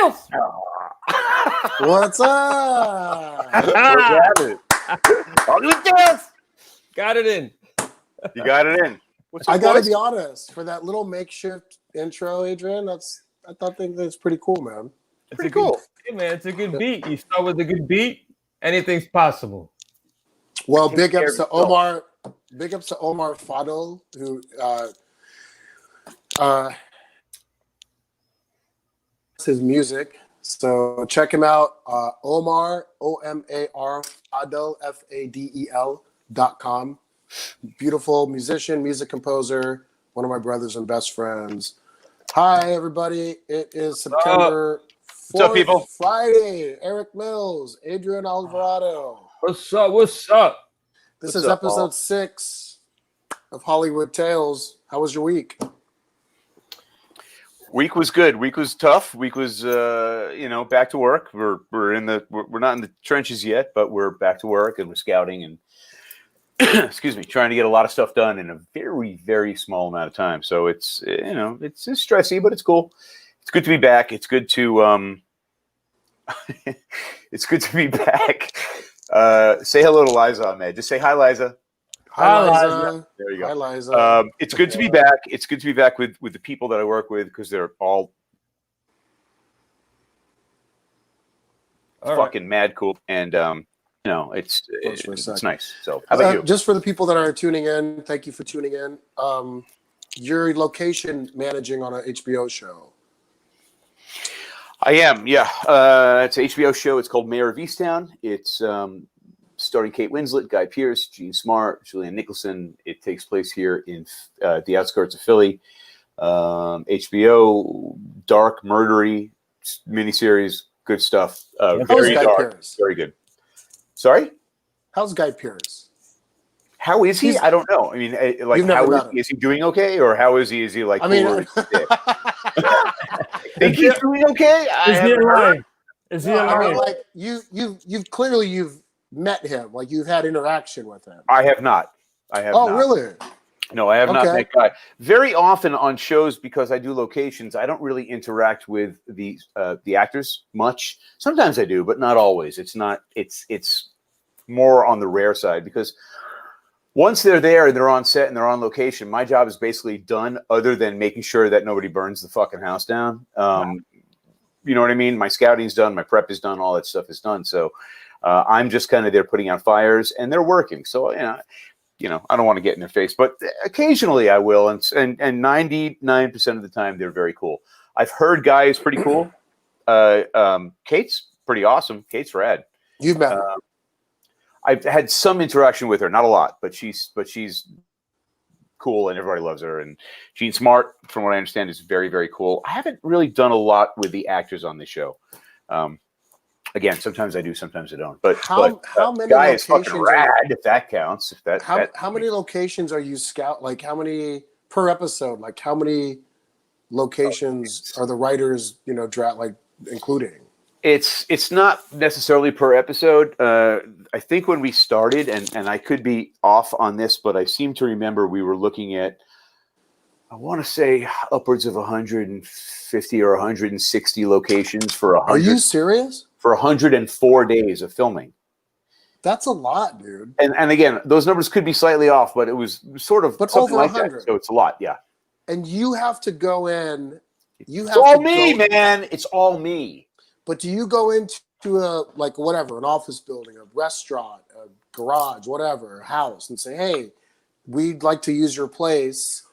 Tails. What's up? What's happening? Got it in. You got it in. What's up, I gotta boys? be honest, for that little makeshift intro, Adrian, I think that's pretty cool, man. It's Pretty a good cool. beat, man. It's a good beat. You start with a good beat, anything's possible. Well, Take big care ups of to yourself. Omar. Big ups to Omar Fadl, who his music. So check him out. Omar, OMAR Fadel, FADEL.com. Beautiful musician, music composer, one of my brothers and best friends. Hi, everybody. It is September 4th, What's up, people? Friday. Eric Mills, Adrian Alvarado. What's up? What's up? This What's is up, episode all? 6 of Hollywood Tales. How was your week? Week was good. Week was tough. Week was, back to work. We're not in the trenches yet, but we're back to work and we're scouting and excuse me, trying to get a lot of stuff done in a very, very small amount of time. So it's it's stressy, but it's cool. It's good to be back. It's good to it's good to be back. Say hello to Liza, Ahmed. Just say hi, Liza. Hi, Hi, Liza. There you go. Hi, Liza. It's good to be back. It's good to be back with the people that I work with because they're all fucking mad cool, and it's nice. So how about you? Just for the people that are tuning in, thank you for tuning in. Your location managing on an HBO show. I am, yeah. It's an HBO show. It's called Mayor of Easttown. It's starring Kate Winslet, Guy Pearce, Gene Smart, Julianne Nicholson. It takes place here in the outskirts of Philly. HBO, dark, murdery miniseries, good stuff. Very Guy dark, Pearce? very good. Sorry? How's Guy Pearce? How is he? I don't know. I mean, like, You've never how met him. Is he doing okay, or how is he? Is he like? I mean, cool think he's doing okay? Is he alive? Is he I alive? mean, like you've clearly met him, like you've had interaction with him. I have not. Oh, really? No, I have not Okay. met Guy. Very often on shows, because I do locations, I don't really interact with the actors much. Sometimes I do, but not always. It's more on the rare side, because once they're there and they're on set and they're on location, my job is basically done, other than making sure that nobody burns the fucking house down. You know what I mean? My scouting's done, my prep is done, all that stuff is done. So I'm just kind of there putting out fires, and they're working. So I don't want to get in their face, but occasionally I will, and 99% of the time they're very cool. I've heard Guy is pretty cool. Kate's pretty awesome. Kate's rad. You've met her. I've had some interaction with her, not a lot, but she's cool and everybody loves her. And Gene Smart, from what I understand, is very, very cool. I haven't really done a lot with the actors on the show. Again, sometimes I do, sometimes I don't. But how many Guy is fucking locations rad, if that counts. How many locations are you scout? Like, how many per episode? Like, how many locations are the writers, including? It's not necessarily per episode. I think when we started, and I could be off on this, but I seem to remember we were looking at, I want to say, upwards of 150 or 160 locations for 100. Are you serious? For 104 days of filming. That's a lot, dude. And again, those numbers could be slightly off, but it was sort of something over like 100. that. So it's a lot, yeah. And you have to go in. It's all me, man. It's all me. But do you go into an office building, a restaurant, a garage, whatever, a house, and say, "Hey, we'd like to use your place,"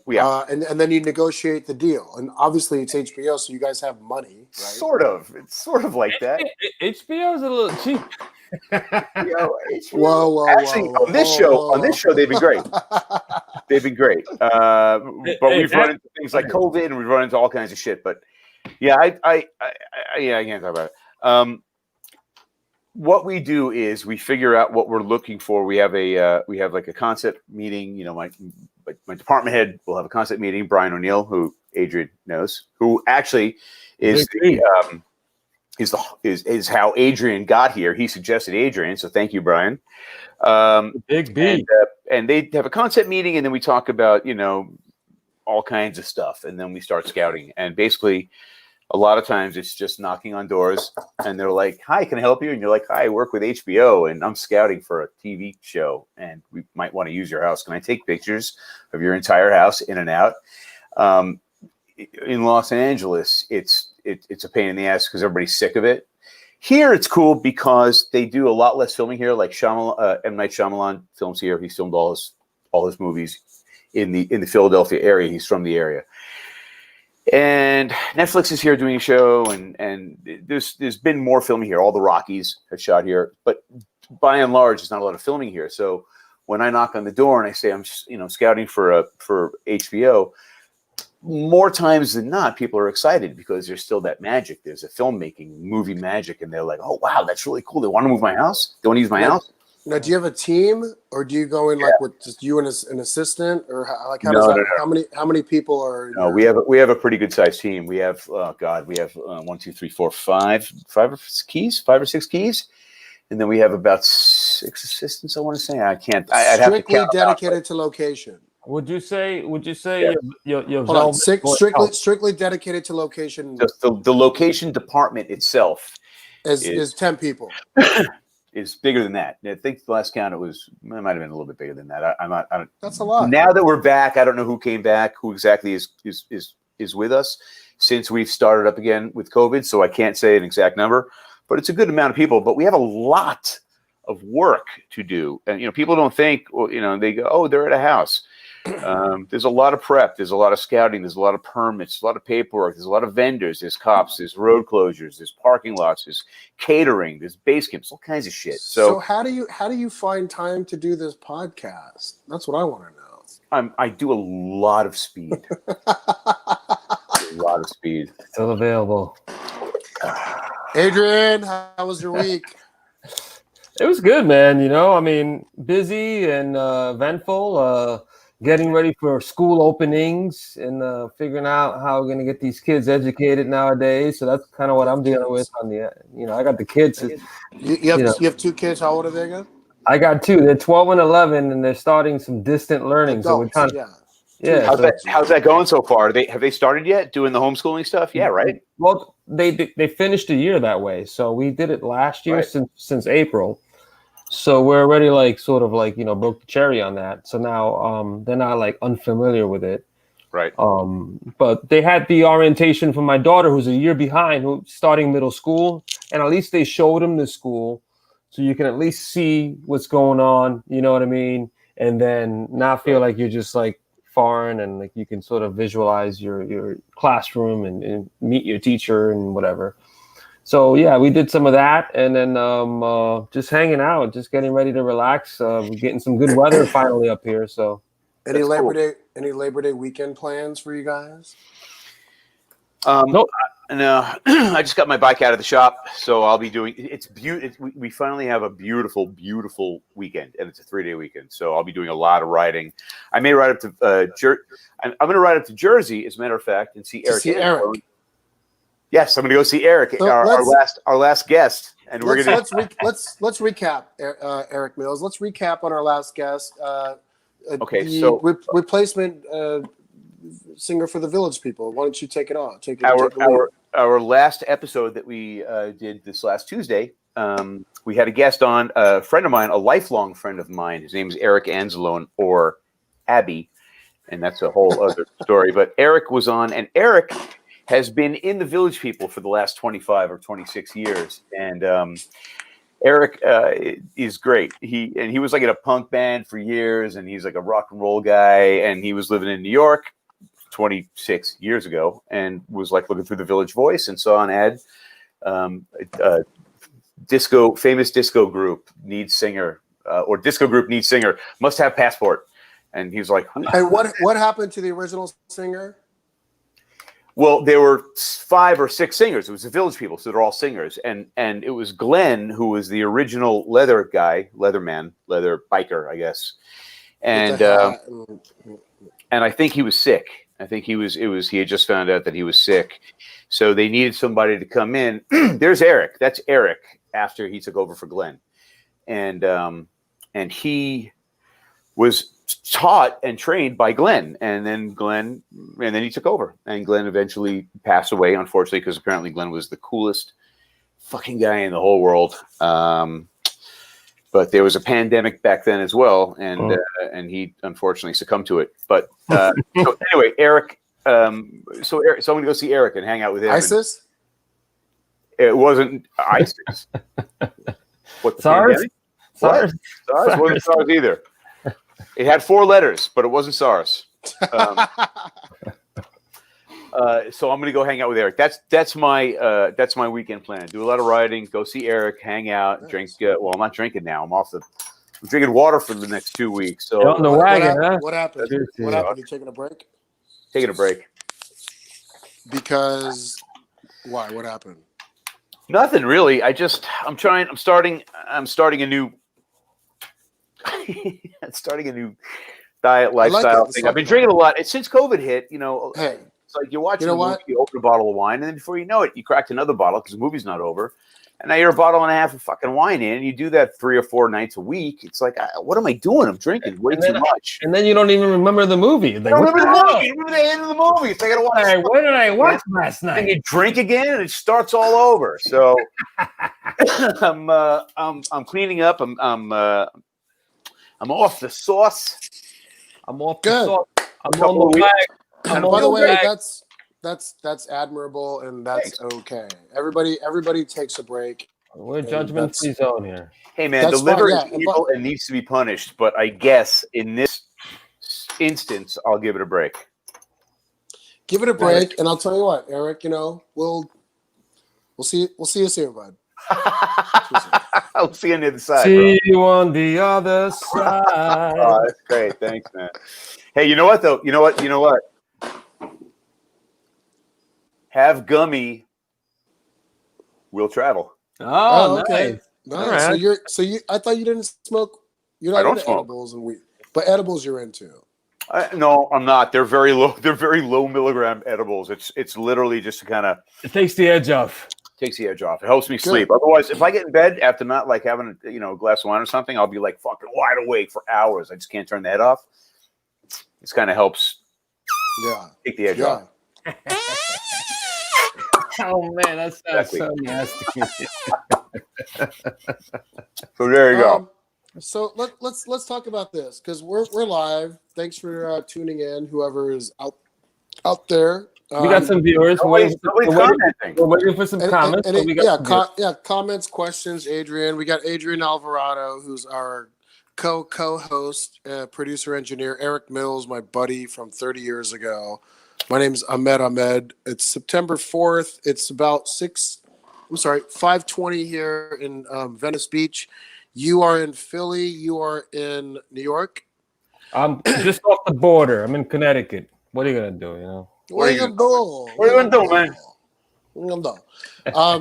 Yeah, and then you negotiate the deal. And obviously, it's HBO, so you guys have money, right? Sort of. It's sort of like that. HBO's a little cheap. Whoa! Actually, on this show, they've been great. They've been great. But we've run into things like COVID, and we've run into all kinds of shit. But yeah, I can't talk about it. What we do is we figure out what we're looking for. We have like a concept meeting. My department head will have a concept meeting. Brian O'Neill, who Adrian knows, who actually is how Adrian got here. He suggested Adrian, so thank you, Brian. Big B. And they have a concept meeting, and then we talk about all kinds of stuff, and then we start scouting. And basically, A lot of times it's just knocking on doors and they're like, "Hi, can I help you?" And you're like, "Hi, I work with HBO and I'm scouting for a TV show and we might want to use your house. Can I take pictures of your entire house in and out?" In Los Angeles, it's a pain in the ass because everybody's sick of it. Here, it's cool because they do a lot less filming here. Like M. Night Shyamalan films here. He filmed all his movies in the Philadelphia area. He's from the area. And Netflix is here doing a show, and there's been more filming here. All the Rockies have shot here, but by and large, there's not a lot of filming here. So when I knock on the door and I say I'm scouting for HBO, more times than not, people are excited because there's still that magic. There's a filmmaking movie magic, and they're like, "Oh wow, that's really cool. They want to move my house. They want to use my house." Now, do you have a team, or do you go in like with just you and an assistant, or how does that? No. How many people are? No, we have a pretty good sized team. We have 1, 2, 3, 4, 5 or 6 keys, and then we have about 6 assistants. I want to say I'd have to count dedicated to location. Would you say Yes. your strictly dedicated to location? Just the location department itself is 10 people. Is bigger than that. I think the last count it might have been a little bit bigger than that. I don't. That's a lot. Now that we're back, I don't know who came back, who exactly is with us since we've started up again with COVID. So I can't say an exact number, but it's a good amount of people. But we have a lot of work to do, and people don't think, they go, "Oh, they're at a house." There's a lot of prep. There's a lot of scouting. There's a lot of permits, a lot of paperwork. There's a lot of vendors. There's cops. There's road closures. There's parking lots. There's catering. There's base camps. All kinds of shit. So how do you find time to do this podcast? That's what I want to know. I do a lot of speed. Still available. Adrian, how was your week? It was good, man. Busy and eventful. Getting ready for school openings and figuring out how we're gonna get these kids educated nowadays. So that's kind of what I'm dealing with. I got the kids. You have 2 kids. How old are they again? I got 2. They're 12 and 11, and they're starting some distant learning. Adults, so we're kind of How's that going so far? Have they started yet doing the homeschooling stuff? Yeah, right. Well, they finished a year that way. So we did it last year since April. So we're already broke the cherry on that. So now they're not unfamiliar with it. Right. But they had the orientation for my daughter, who's a year behind, who's starting middle school, and at least they showed them the school, so you can at least see what's going on. You know what I mean? And then not feel like you're just foreign, and you can sort of visualize your classroom and meet your teacher and whatever. So yeah, we did some of that, and then just hanging out, just getting ready to relax. We're getting some good weather finally up here. So any Labor Day weekend plans for you guys? Nope. No, I just got my bike out of the shop, so I'll be doing. It's beautiful. We finally have a beautiful, beautiful weekend, and it's a 3-day weekend. So I'll be doing a lot of riding. I may ride up to I'm going to ride up to Jersey, as a matter of fact, and see Eric. Yes, I'm going to go see Eric, so our last guest, and we're going to let's recap, Eric Mills. Let's recap on our last guest. Okay, so replacement singer for the Village People. Why don't you take it on? Our last episode that we did this last Tuesday, we had a guest on, a friend of mine, a lifelong friend of mine. His name is Eric Anzalone, or Abby, and that's a whole other story. But Eric was on, and Eric has been in the Village People for the last 25 or 26 years. And Eric is great. He was in a punk band for years, and he's a rock and roll guy. And he was living in New York 26 years ago, and was looking through the Village Voice and saw an ad. Famous disco group needs singer, or disco group needs singer, must have passport. And he was like, "Hey, what happened to the original singer?" Well, there were 5 or 6 singers. It was the Village People, so they're all singers. And it was Glenn, who was the original leather guy, leather biker, I guess. And I think he was sick. I think he had just found out that he was sick. So they needed somebody to come in. There's Eric. That's Eric after he took over for Glenn. And he was taught and trained by Glenn, and then he took over, and Glenn eventually passed away, unfortunately, because apparently Glenn was the coolest fucking guy in the whole world. But there was a pandemic back then as well, and he unfortunately succumbed to it. But so anyway, Eric. So I'm going to go see Eric and hang out with him. ISIS? It wasn't ISIS. What, the SARS? pandemic? SARS? SARS wasn't SARS either. It had 4 letters, but it wasn't SARS. So I'm going to go hang out with Eric. That's my weekend plan. Do a lot of riding, go see Eric, hang out, drink. Well, I'm not drinking now. I'm drinking water for the next 2 weeks. So on the wagon, huh? What happened? What happened? You taking a break? Taking a break. Because why? What happened? Nothing really. I'm starting a new diet lifestyle thing. I've been drinking a lot. Since COVID hit, Hey, it's like you're watching a movie, you open a bottle of wine, and then before you know it, you cracked another bottle because the movie's not over. And now you're a bottle and a half of fucking wine in, and you do that 3 or 4 nights a week. It's like, what am I doing? I'm drinking way too much. And then you don't even remember the movie. Like, remember the movie. Remember the end of the movie. It's like, I gotta watch. What did I watch last night? And you drink again, and it starts all over. So I'm cleaning up. I'm off the sauce. I'm off Good. the sauce. I'm on the bag. And by the way, that's admirable, and that's okay. Everybody takes a break. We're judgment-free zone here. Hey man, the liver is evil and needs to be punished, but I guess in this instance, I'll give it a break. Give it a break, and I'll tell you what, Eric. We'll see you soon, bud. I'll see you on the other side. See you on the other side. Oh, that's great. Thanks, man. Hey, you know what though? You know what? Have gummy. We'll travel. Oh, okay. Nice. Right. So you. I thought you didn't smoke. You're not into edibles and weed, but edibles you're into. No, I'm not. They're very low. They're very low milligram edibles. It's literally just to kind of. It takes the edge off. Takes the edge off. It helps me sleep. Otherwise, if I get in bed after not like having a glass of wine or something, I'll be like fucking wide awake for hours. I just can't turn the head off. This kind of helps. Yeah. Take the edge off. Oh man, that sounds so nasty. So there you go. So let's talk about this because we're live. Thanks for tuning in. Whoever is out there. We got some viewers. We're waiting for some comments. Comments, questions. Adrian, we got Adrian Alvarado, who's our co-host, producer, engineer. Eric Mills, my buddy from 30 years ago. My name's Ahmed Ahmed. It's September 4th. It's about 5:20 here in Venice Beach. You are in Philly. You are in New York. I'm just off the border. I'm in Connecticut. What are you gonna do? What are you gonna do? What are you gonna do, man? What are you gonna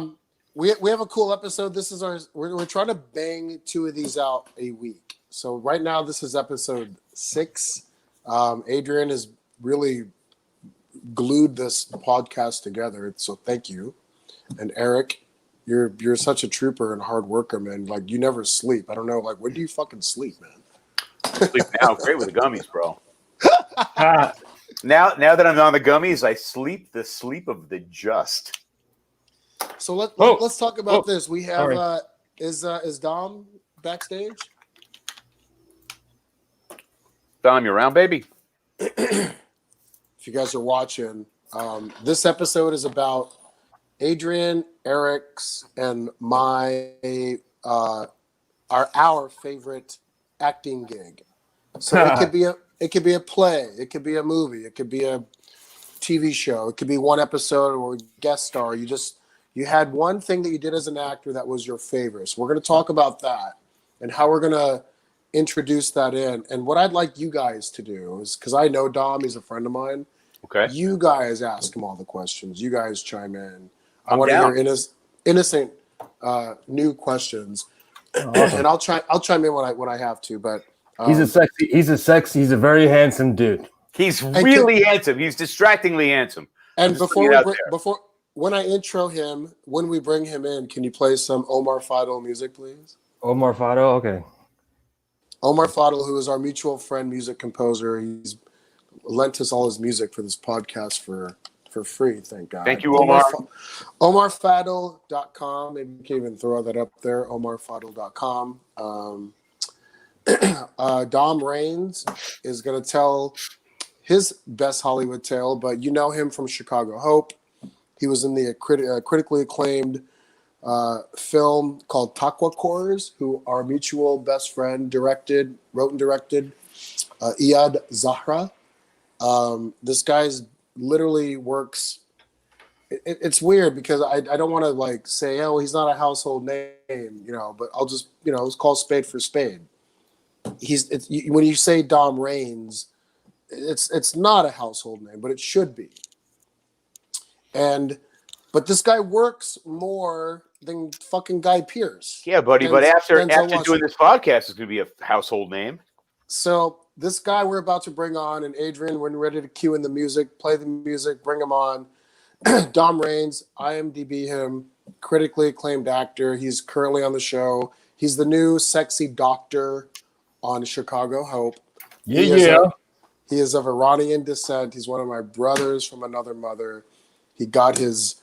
do? We have a cool episode. This is we're trying to bang 2 of these out a week. So right now this is episode 6. Adrian has really glued this podcast together. So thank you. And Eric, you're such a trooper and hard worker, man. Like you never sleep. I don't know. Like when do you fucking sleep, man? Sleep now. Great with the gummies, bro. Now that I'm on the gummies, I sleep the sleep of the just. So let's talk about this. We have is Dom backstage? Dom, you around, baby? If you guys are watching, this episode is about Adrian, Eric's, and our favorite acting gig. So it could be a play, it could be a movie, it could be a TV show, it could be one episode or a guest star. You had one thing that you did as an actor that was your favorite. So we're going to talk about that and how we're going to introduce that in. And what I'd like you guys to do is, because I know Dom, he's a friend of mine. Okay. You guys ask him all the questions. You guys chime in. I want to hear innocent new questions. Awesome. And I'll chime in when I have to. But he's a very handsome dude. He's really handsome. He's distractingly handsome. And when I intro him, when we bring him in, can you play some Omar Fado music, please? Omar Fado, okay. Omar Fadl, who is our mutual friend, music composer. He's lent us all his music for this podcast for free, thank God. Thank you, Omar. OmarFadl.com. Maybe we can even throw that up there, OmarFadl.com. Dom Raines is going to tell his best Hollywood tale, but you know him from Chicago Hope. He was in the critically acclaimed film called Taqwa Cores, who our mutual best friend wrote and directed, Iyad Zahra. This guy's literally works. It's weird because I don't want to like say, oh, he's not a household name, but I'll just, let's call spade for spade. When you say Dom Raines, it's not a household name, but it should be. But this guy works more than fucking Guy Pearce. Yeah, buddy. But after doing this podcast, it's going to be a household name. So this guy we're about to bring on, and Adrian, when ready to cue in the music, play the music, bring him on. Dom Raines, IMDb him, critically acclaimed actor. He's currently on the show. He's the new sexy doctor on Chicago Hope. He is of Iranian descent. He's one of my brothers from another mother. He got his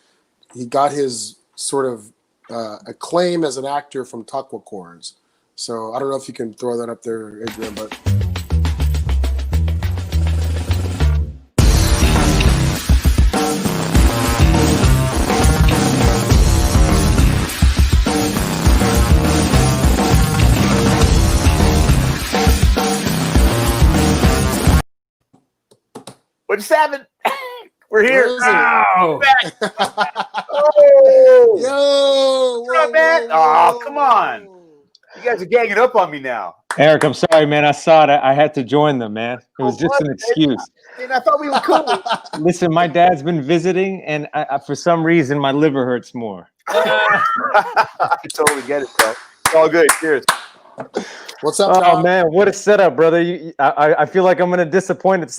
sort of acclaim as an actor from Taqwa Cores. So I don't know if you can throw that up there, Adrian, but. What's happening? We're here. Oh. Oh. Yo! What's up, man? Oh, come on. You guys are ganging up on me now. Eric, I'm sorry, man. I saw it. I had to join them, man. It was just an excuse. I thought we were cool. Listen, my dad's been visiting, and for some reason, my liver hurts more. I totally get it, bro. It's all good. Cheers. What's up, Oh, Dom? man. What a setup, brother. I feel like I'm going to disappoint at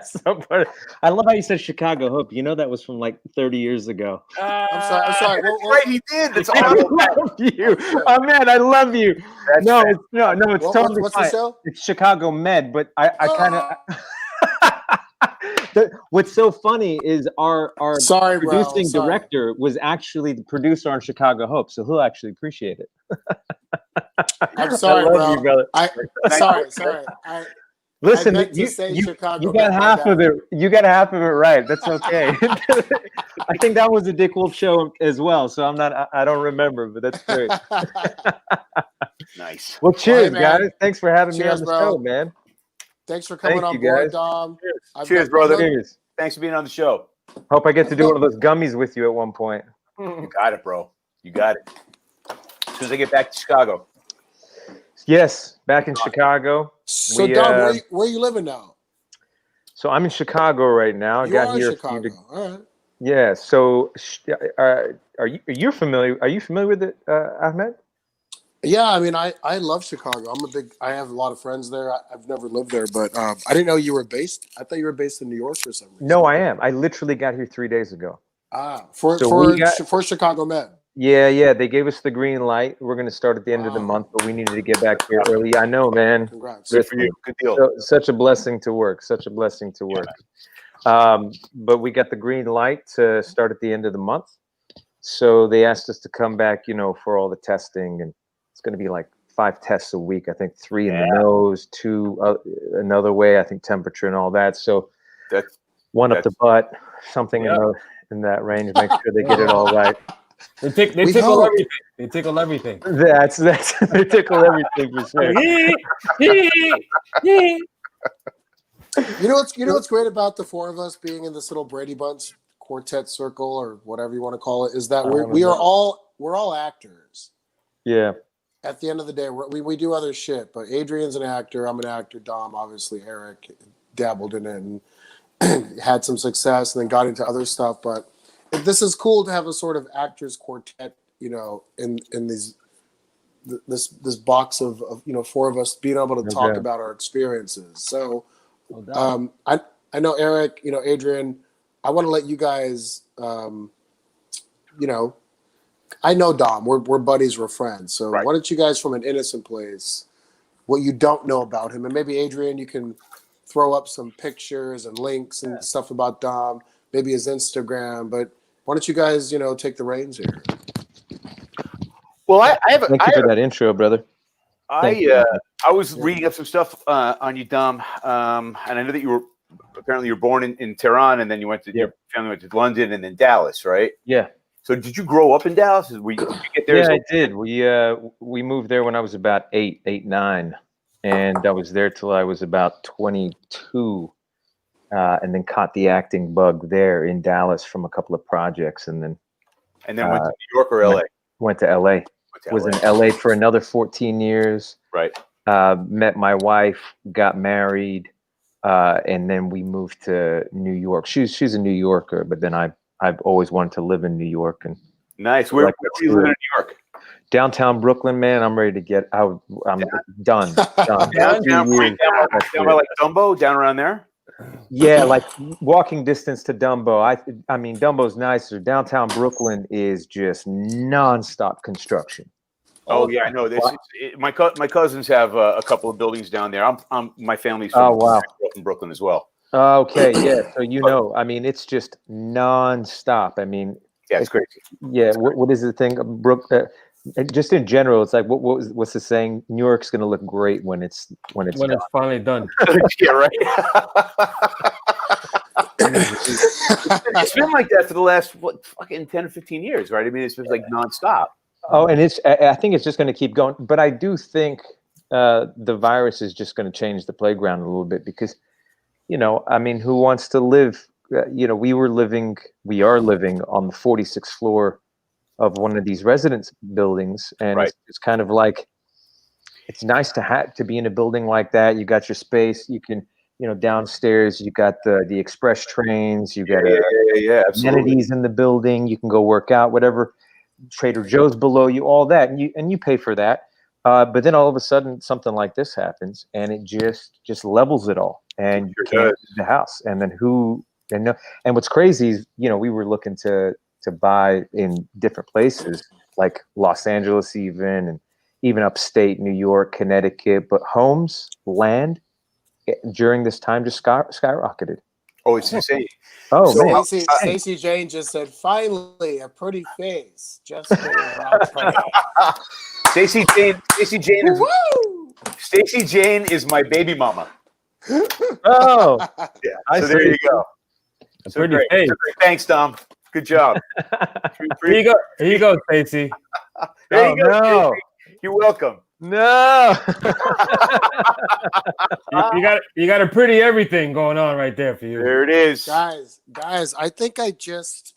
somebody. I love how you said Chicago Hope. You know that was from like 30 years ago. I'm sorry. That's right, he did. That's I all. love you. Oh, man, I love you. That's No, fair. it's totally what's fine. the show? It's Chicago Med, but I kind of... What's so funny is our producing director was actually the producer on Chicago Hope, so he'll actually appreciate it. I'm sorry, I love bro. you, brother. Sorry. Listen, I meant to you say you Chicago, got but my half bad. of it. You got half of it right. That's okay. I think that was a Dick Wolf show as well. So I don't remember, but that's great. Nice. Well, cheers, Well, hey, man. guys. Thanks for having me Cheers, on the bro. show, man. Thanks for coming Thank on you, board, guys. Dom. Cheers, brother. Cheers. Thanks for being on the show. Hope I get to do one of those gummies with you at one point. You got it, bro. You got it. As soon as I get back to Chicago. Yes, back in Chicago. So, Dom, where are you living now? So I'm in Chicago right now. You are in Chicago. All right. Yeah. So, are you familiar? Are you familiar with it, Ahmed? Yeah, I mean, I love Chicago. I have a lot of friends there. I've never lived there, but I didn't know you were based. I thought you were based in New York for some reason. No, I am. I literally got here 3 days ago. For Chicago Med. Yeah. They gave us the green light. We're going to start at the end of the month, but we needed to get back here early. I know, man. Congrats. Good for you. Good deal. Such a blessing to work. But we got the green light to start at the end of the month. So they asked us to come back, for all the testing, and it's going to be like 5 tests a week. I think 3 in the nose, 2 another way. I think temperature and all that. So one up the butt, something in that range. Make sure they get it all right. They tickle everything. They tickle everything. That's they tickle everything for sure. You know what's great about the 4 of us being in this little Brady Bunch quartet circle, or whatever you want to call it, is that we're all actors. Yeah. At the end of the day, we do other shit, but Adrian's an actor. I'm an actor. Dom, obviously, Eric dabbled in it and had some success, and then got into other stuff. But this is cool to have a sort of actors quartet, in this box of 4 of us being able to talk about our experiences. So, I know Eric, Adrian. I want to let you guys, I know Dom. We're buddies. We're friends. So why don't you guys, from an innocent place, what you don't know about him. And maybe Adrian, you can throw up some pictures and links and stuff about Dom, maybe his Instagram. But why don't you guys, take the reins here? Well, I have. Thank you for that intro, brother. I was reading up some stuff on you, Dom, and I know that you were born in Tehran, and then your family went to London and then Dallas, right? Yeah. So did you grow up in Dallas? Did you get there? Yeah, I did. We moved there when I was about 9, and I was there till I was about 22, and then caught the acting bug there in Dallas from a couple of projects, and then went to New York or LA? Went to LA. Was in LA for another 14 years. Right. Met my wife, got married, and then we moved to New York. She's a New Yorker, but then I've always wanted to live in New York. And nice. Where you live in New York? Downtown Brooklyn, man. I'm ready to get out. I'm done. Down by like Dumbo, down around there. Yeah, like walking distance to Dumbo. I mean, Dumbo's nicer. Downtown Brooklyn is just nonstop construction. Oh yeah, I know this. My cousins have a couple of buildings down there. My family's from Brooklyn as well. Okay, yeah. So I mean, it's just nonstop. I mean, yeah, it's crazy. Yeah, what is the thing, just in general? It's like what's the saying? New York's going to look great when it's finally done. Yeah, right. It's been like that for the last fucking 10 or 15 years, right? I mean, it's been like nonstop. Oh, and I think it's just going to keep going. But I do think the virus is just going to change the playground a little bit because, I mean, who wants to live? We are living on the 46th floor of one of these residence buildings, and right. it's kind of like it's nice to be in a building like that. You got your space. You can, downstairs you got the express trains. You got amenities in the building. You can go work out, whatever. Trader Joe's below you, all that, and you pay for that. But then all of a sudden something like this happens, and it just levels it all, and you can't leave the house. And then and what's crazy is, we were looking to buy in different places like Los Angeles, even upstate New York, Connecticut, but land during this time just skyrocketed. Oh, it's insane. Oh, man. Stacey Jane just said, finally, a pretty face. Just pretty. Stacey Jane is my baby mama. Oh, yeah. So there you go. So pretty great. face. Thanks, Dom. Good job. Here you go, Stacey. There you go. No. You're welcome. No. you got a pretty everything going on right there for you. There it is. Guys, I think I just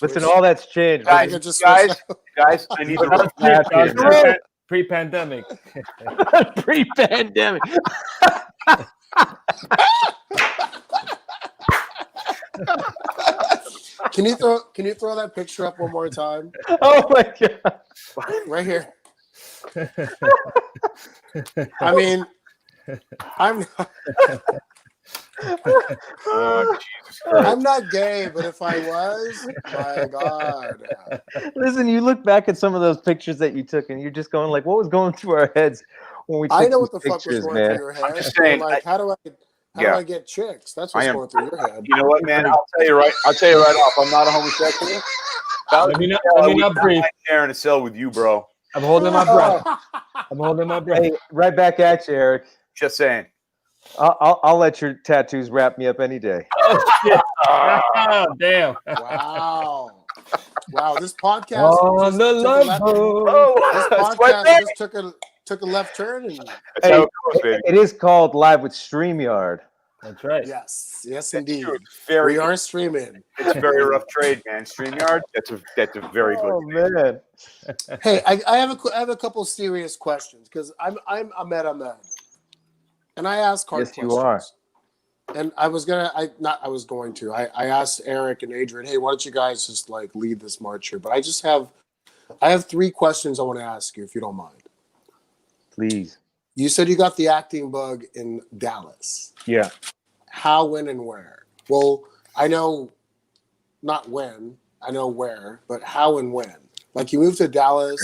listen, all that's changed. Guys, I need to pre-pandemic. Pre-pandemic. Can you throw that picture up one more time? Oh my god. Right here. I mean, I'm not gay, but if I was, my God. Listen, you look back at some of those pictures that you took, and you're just going like, what was going through our heads when we took I know what the pictures, fuck was going through your head. I'm just saying, like, how do I get chicks? That's what's going through your head. You know what, man? I'll tell you right off. I'm not a homosexual. Let me not breathe. There in a cell with you, bro. I'm holding my breath. Hey, right back at you, Eric. Just saying. I'll let your tattoos wrap me up any day. Oh, shit. Oh, damn. Wow. This podcast just took a left turn. And that's how it goes, baby. It is called Live with StreamYard. That's right. Yes, indeed. We are streaming. It's a very rough trade, man. StreamYard. That's a very good. Oh man. Hey, I have a couple serious questions because I'm Ahmed Ahmed, and I ask hard questions. Yes, you are. And I asked Eric and Adrian, hey, why don't you guys just like lead this march here? But I have 3 questions I want to ask you, if you don't mind. Please. You said you got the acting bug in Dallas. Yeah. How, when, and where? Well, I know not when, I know where, but how and when. Like you moved to Dallas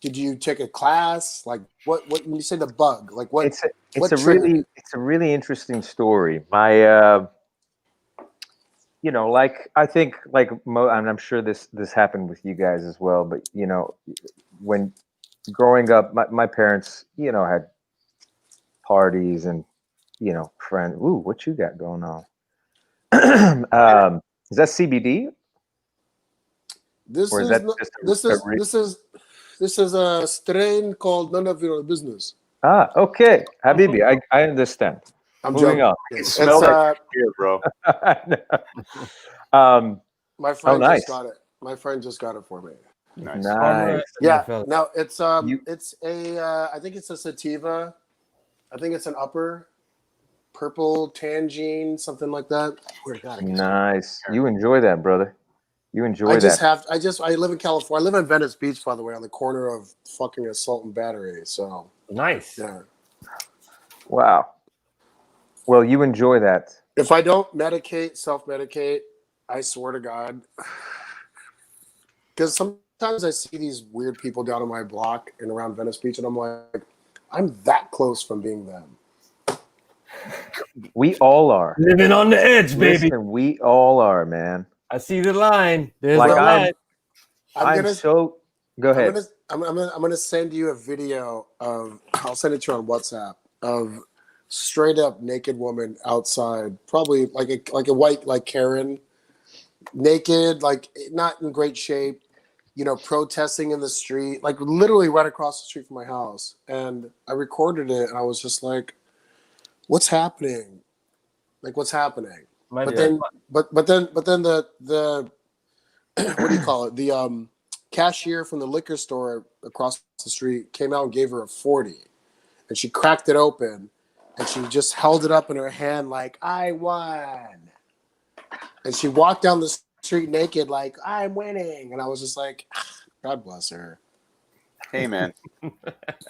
Did you take a class? Like what when you say the bug, like what It's what a triggered really it? it's a really interesting story. My you know, like I think like and I'm sure this happened with you guys as well, but you know, when growing up, my parents, you know, had parties and you know, friends. Ooh, what you got going on? Is that CBD This or is is that not, just this a is this is this is a strain called none of your business. okay, Habibi, I understand. I'm Moving joking. on. I can It's smell that here, bro. um, my oh, friend just nice, got it. My friend just got it for me. Nice. Farmer nice. and the Yeah. fella. No, You it's a I think it's a sativa. I think it's an upper purple tangine, something like that. Where God, I guess nice. You enjoy that, brother. You I enjoy just that. have I live in California. I live in Venice Beach, by the way, on the corner of fucking Assault and Battery. So Nice. yeah. Wow. Well, you enjoy that. If I don't self-medicate, I swear to God, because sometimes I see these weird people down on my block and around Venice Beach, and I'm like, I'm that close from being them. We all are. Living on the edge, baby. Listen, we all are, man. I see the line. There's Like the Well, line. I'm gonna so. Go I'm ahead. gonna I'm gonna send you a video of I'll send it to you on WhatsApp of straight up naked woman outside, probably like a white like Karen, naked, like not in great shape, you know, protesting in the street, like literally right across the street from my house. And I recorded it and I was just like, what's happening? Like what's happening? Might But be then but then the what do you call it? The cashier from the liquor store across the street came out and gave her a 40. And she cracked it open and she just held it up in her hand like, I won. And she walked down the street naked like, I'm winning. And I was just like, God bless her. Hey, man.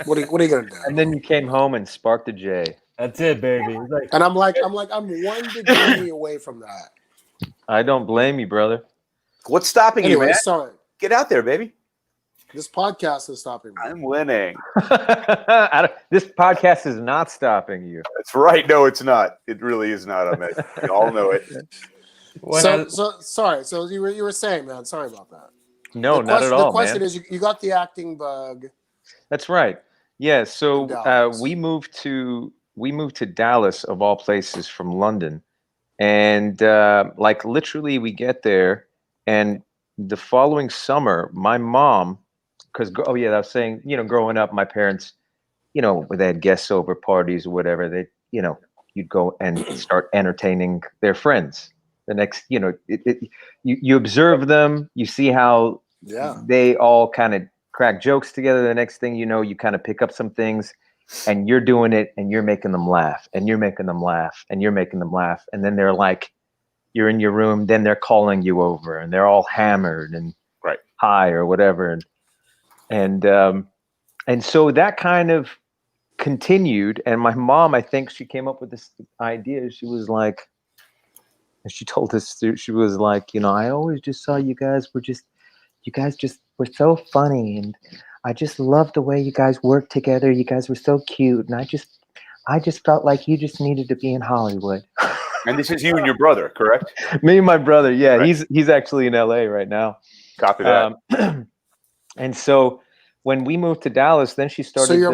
What are you gonna And do? then you came home and sparked a J. That's it, baby. It's like, And I'm 1 degree away from that. I don't blame you, brother. What's stopping you, Anyway, man? sorry. Get out there, baby. This podcast is stopping me. I'm winning. This podcast is not stopping you. That's right. No, it's not. It really is not, Ahmed. We all know it. when So sorry. So you were saying, man, sorry about that. No, not at all, The question man. is you got the acting bug. That's right. Yeah. In So Dallas. we moved to Dallas of all places from London, and like literally we get there, and the following summer, my mom, because I was saying, you know, growing up, my parents, you know, when they had guests over parties or whatever, they, you know, you'd go and start entertaining their friends. The next, you know, you observe them, you see how Yeah. they all kind of crack jokes together. The next thing you know, you kind of pick up some things and you're doing it and you're making them laugh and you're making them laugh and you're making them laugh. And then they're like, you're in your room, then they're calling you over and they're all hammered and Right. high or whatever. And so that kind of continued. And my mom, I think she came up with this idea. She was like, and she told us, she was like, you know, I always just saw you guys just were so funny. And I just loved the way you guys worked together. You guys were so cute. And I just felt like you just needed to be in Hollywood. And this is you and your brother, correct? Me and my brother. Yeah. Right. He's actually in LA right now. Copy that. And so when we moved to Dallas, then she started. So your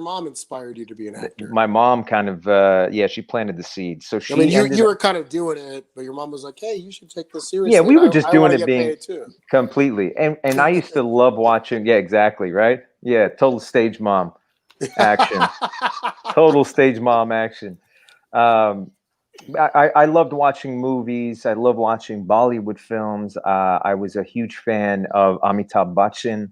mom inspired you to be an actor. My mom kind of, she planted the seed. So she. I mean, you were kind of doing it, but your mom was like, "Hey, you should take this seriously." Yeah, we were just I doing wanna it get being paid too. completely. And I used to love watching. Yeah, exactly. Right. Yeah. Total stage mom action. Total stage mom action. I loved watching movies. I love watching Bollywood films. I was a huge fan of Amitabh Bachchan.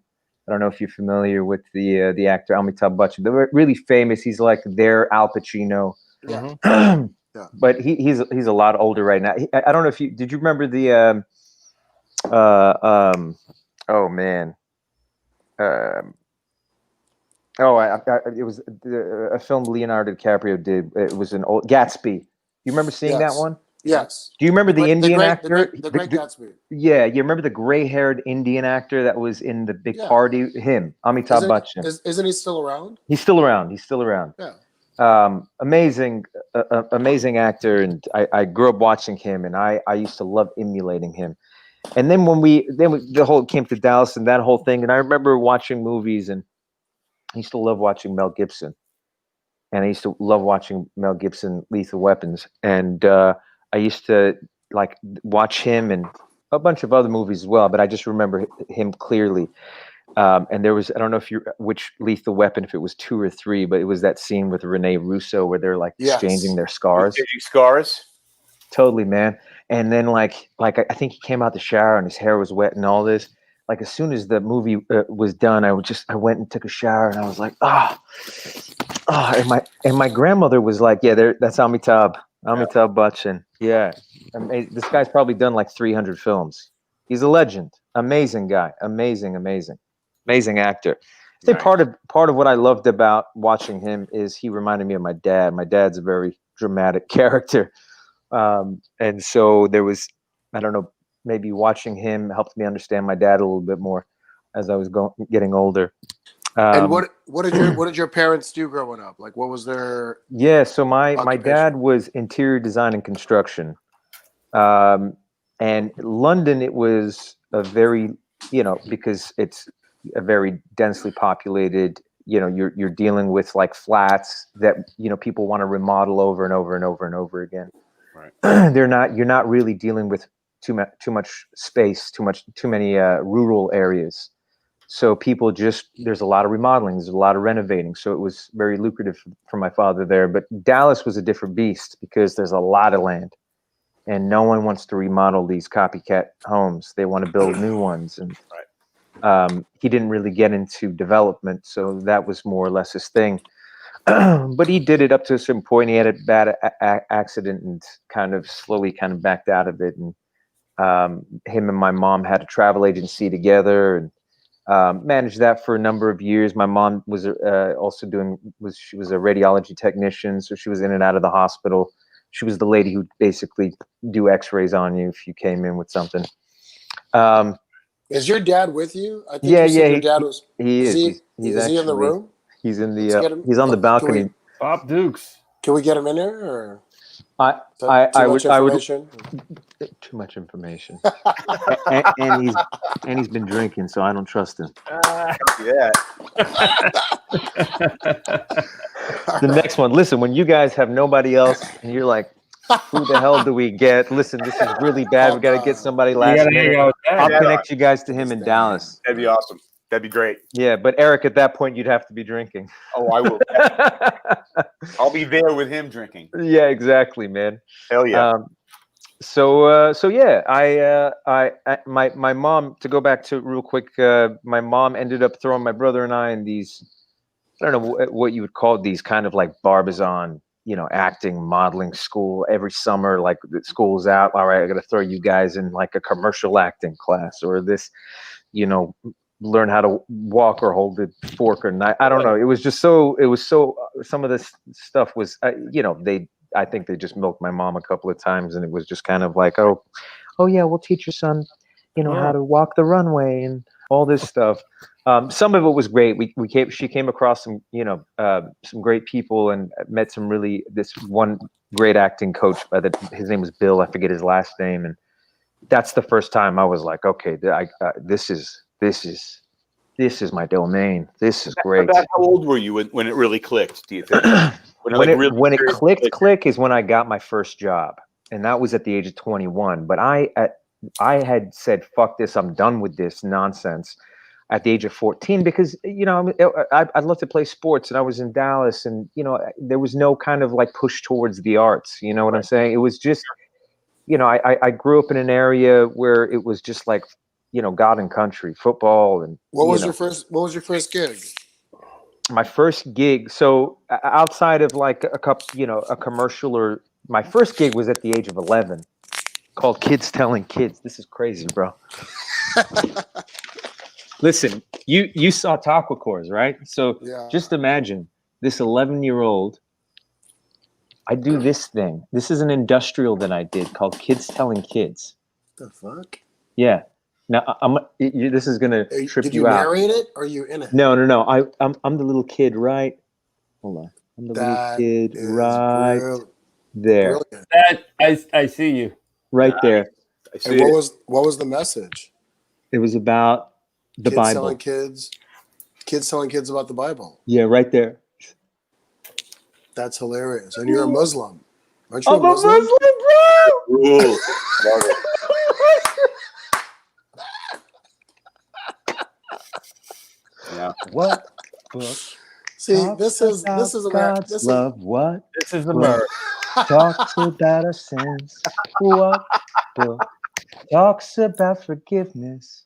I don't know if you're familiar with the actor Amitabh Bachchan. They're really famous. He's like their Al Pacino. Yeah. Yeah. But he's a lot older right now. I don't know if did you remember the oh man. It was a film Leonardo DiCaprio did. It was an old Gatsby. You remember seeing that one? Yes. Do you remember the Indian actor? The Great Gatsby. Yeah, you remember the gray-haired Indian actor that was in the big party? Him, Amitabh Bachchan. Isn't he still around? He's still around. He's still around. Yeah. Amazing, amazing actor, and I grew up watching him, and I used to love emulating him. And then the whole came to Dallas and that whole thing, and I remember watching movies, and I used to love watching Mel Gibson, and I used to love watching Mel Gibson Lethal Weapons, and I used to like watch him and a bunch of other movies as well, but I just remember him clearly. And there was, I don't know which Lethal Weapon, if it was 2 or 3, but it was that scene with Rene Russo where they're like exchanging their scars. Exchanging scars. Totally, man. And then like I think he came out the shower and his hair was wet and all this. Like as soon as the movie was done, I went and took a shower and I was like, and my grandmother was like, yeah, that's Amitabh Bachchan. Yeah, this guy's probably done like 300 films. He's a legend. Amazing guy. Amazing actor. I think part of what I loved about watching him is he reminded me of my dad. My dad's a very dramatic character. And so there was, I don't know, maybe watching him helped me understand my dad a little bit more as I was getting older. And what did your parents do growing up? Like, what was their? Yeah, so my dad was interior design and construction, and London. It was a very, because it's a very densely populated. You're dealing with like flats that people want to remodel over and over and over and over again. Right. You're not really dealing with too much space, too many rural areas. So people there's a lot of remodeling, there's a lot of renovating. So it was very lucrative for my father there. But Dallas was a different beast because there's a lot of land and no one wants to remodel these copycat homes. They want to build new ones. And he didn't really get into development. So that was more or less his thing. But he did it up to a certain point. He had a bad accident and kind of slowly backed out of it. And him and my mom had a travel agency together and managed that for a number of years. My mom was she was a radiology technician, so she was in and out of the hospital. She was the lady who basically do X-rays on you if you came in with something. Is your dad with you? I think your dad was. He is. Is he in the room? He's in the. He's on the balcony. Bob Dukes. Can we get him in here? Or I would. Too much information. and he's been drinking, so I don't trust him. Yeah. The next one. Listen, when you guys have nobody else, and you're like, "Who the hell do we get? Listen, this is really bad. We got to get somebody last minute. I'll connect you guys to him in Dallas. That'd be awesome. That'd be great. Yeah, but Eric, at that point, you'd have to be drinking. Oh, I will. I'll be there with him drinking. Yeah, exactly, man. Hell yeah. So yeah, my mom, to go back to real quick, my mom ended up throwing my brother and I in these, I don't know what you would call these kind of like Barbizon, acting, modeling school every summer. Like the school's out. All right, I got to throw you guys in like a commercial acting class or this, learn how to walk or hold a fork or knife. I don't know. It was so some of this stuff was, I think they just milked my mom a couple of times and it was just kind of like, oh yeah, we'll teach your son, how to walk the runway and all this stuff. Some of it was great. She came across some, some great people and met this one great acting coach his name was Bill. I forget his last name. And that's the first time I was like, okay, this is my domain. This is great. About how old were you when it really clicked, do you think? When it clicked is when I got my first job. And that was at the age of 21. But I had said, fuck this, I'm done with this nonsense at the age of 14 because, I'd love to play sports and I was in Dallas and, there was no kind of like push towards the arts. You know what I'm saying? It was just, I grew up in an area where it was just like, God and country, football. And what was your first gig? My first gig. So outside of like a commercial or my first gig was at the age of 11 called Kids Telling Kids. This is crazy, bro. Listen, you saw Taco Cores, right? So just imagine this 11-year-old I do this thing. This is an industrial that I did called Kids Telling Kids. The fuck? Yeah. Now this is gonna trip Did you you out. narrate it or are you in it? No. I'm the little kid, right? Hold on. I'm the little kid right there. Brilliant. That I see you. Right there. I see And it. what was the message? It was about the Kids Bible. telling kids about the Bible. Yeah, right there. That's hilarious. And you're a Muslim. Aren't you I'm a Muslim? bro. Ooh, love it. Yeah. What book? See, this is America. God's love. What This is America. talks about our sins? What book talks about forgiveness?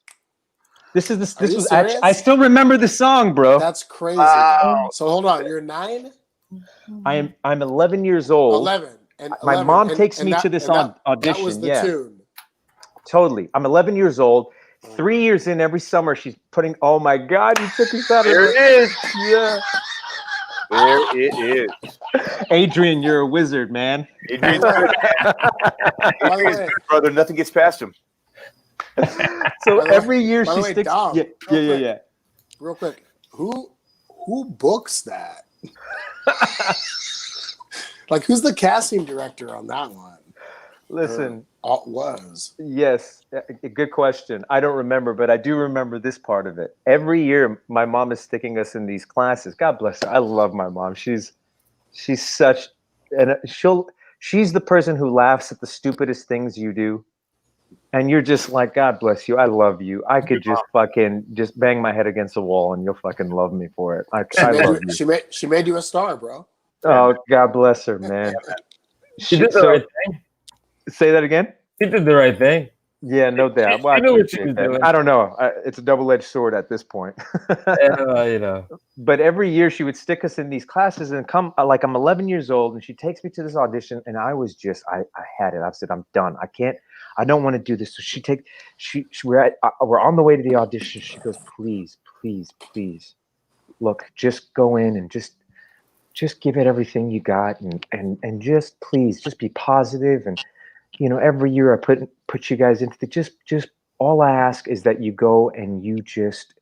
This Are was you actually. serious? I still remember the song, bro. That's crazy. Wow. So hold on, you're 9? I'm 11 years old. 11. And My 11. mom and, takes and me that, to this and that, audition. That was the yeah, tune. totally. I'm 11 years old. 3 years in, every summer she's putting. Oh my God, you took us out of There it. it is. Yeah. There it is. Adrian, you're a wizard, man. Adrian's By good, man. the Adrian's way, good, brother. Nothing gets past him. So By the every year by she the way, sticks. Dom, yeah, real quick. yeah. real quick. Who books that? Like, who's the casting director on that one? Listen, Was. yes, a good question. I don't remember, but I do remember this part of it. Every year, my mom is sticking us in these classes. God bless her. I love my mom. She's such, and she's the person who laughs at the stupidest things you do. And you're just like, God bless you. I love you. I could just fucking just bang my head against the wall and you'll fucking love me for it. I love you. She made you a star, bro. Oh, God bless her, man. She did the right thing. Say that again? She did the right thing. Yeah, no doubt. Well, She knew what she was doing. I don't know. It's a double-edged sword at this point. You know. But every year she would stick us in these classes and come, like, I'm 11 years old and she takes me to this audition and I was just, I had it. I said, I'm done. I don't want to do this. So we're on the way to the audition. She goes, please, look, just go in and just give it everything you got and just please just be positive. And every year I put you guys into just all I ask is that you go and you just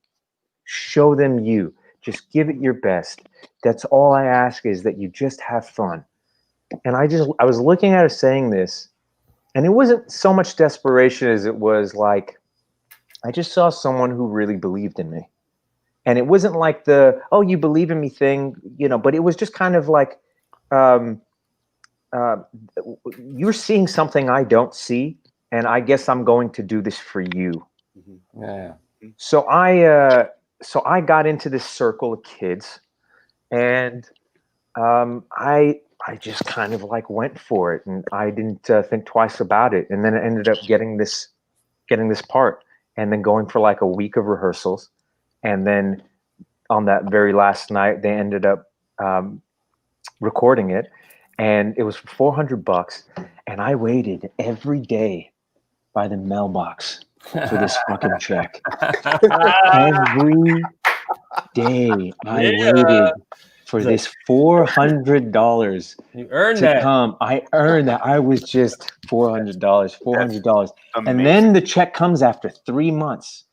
show them you. Just give it your best. That's all I ask, is that you just have fun. And I was looking at her saying this, and it wasn't so much desperation as it was like, I just saw someone who really believed in me. And it wasn't like the, oh, you believe in me thing, but it was just kind of like, you're seeing something I don't see, and I guess I'm going to do this for you. Mm-hmm. Yeah. So I got into this circle of kids, and I just kind of like went for it, and I didn't think twice about it. And then I ended up getting this part, and then going for like a week of rehearsals. And then on that very last night, they ended up recording it, and it was for $400. And I waited every day by the mailbox for this fucking check. Every day I waited for this $400 You earned to that. come. I earned that. I was just $400. And Amazing. then the check comes after 3 months,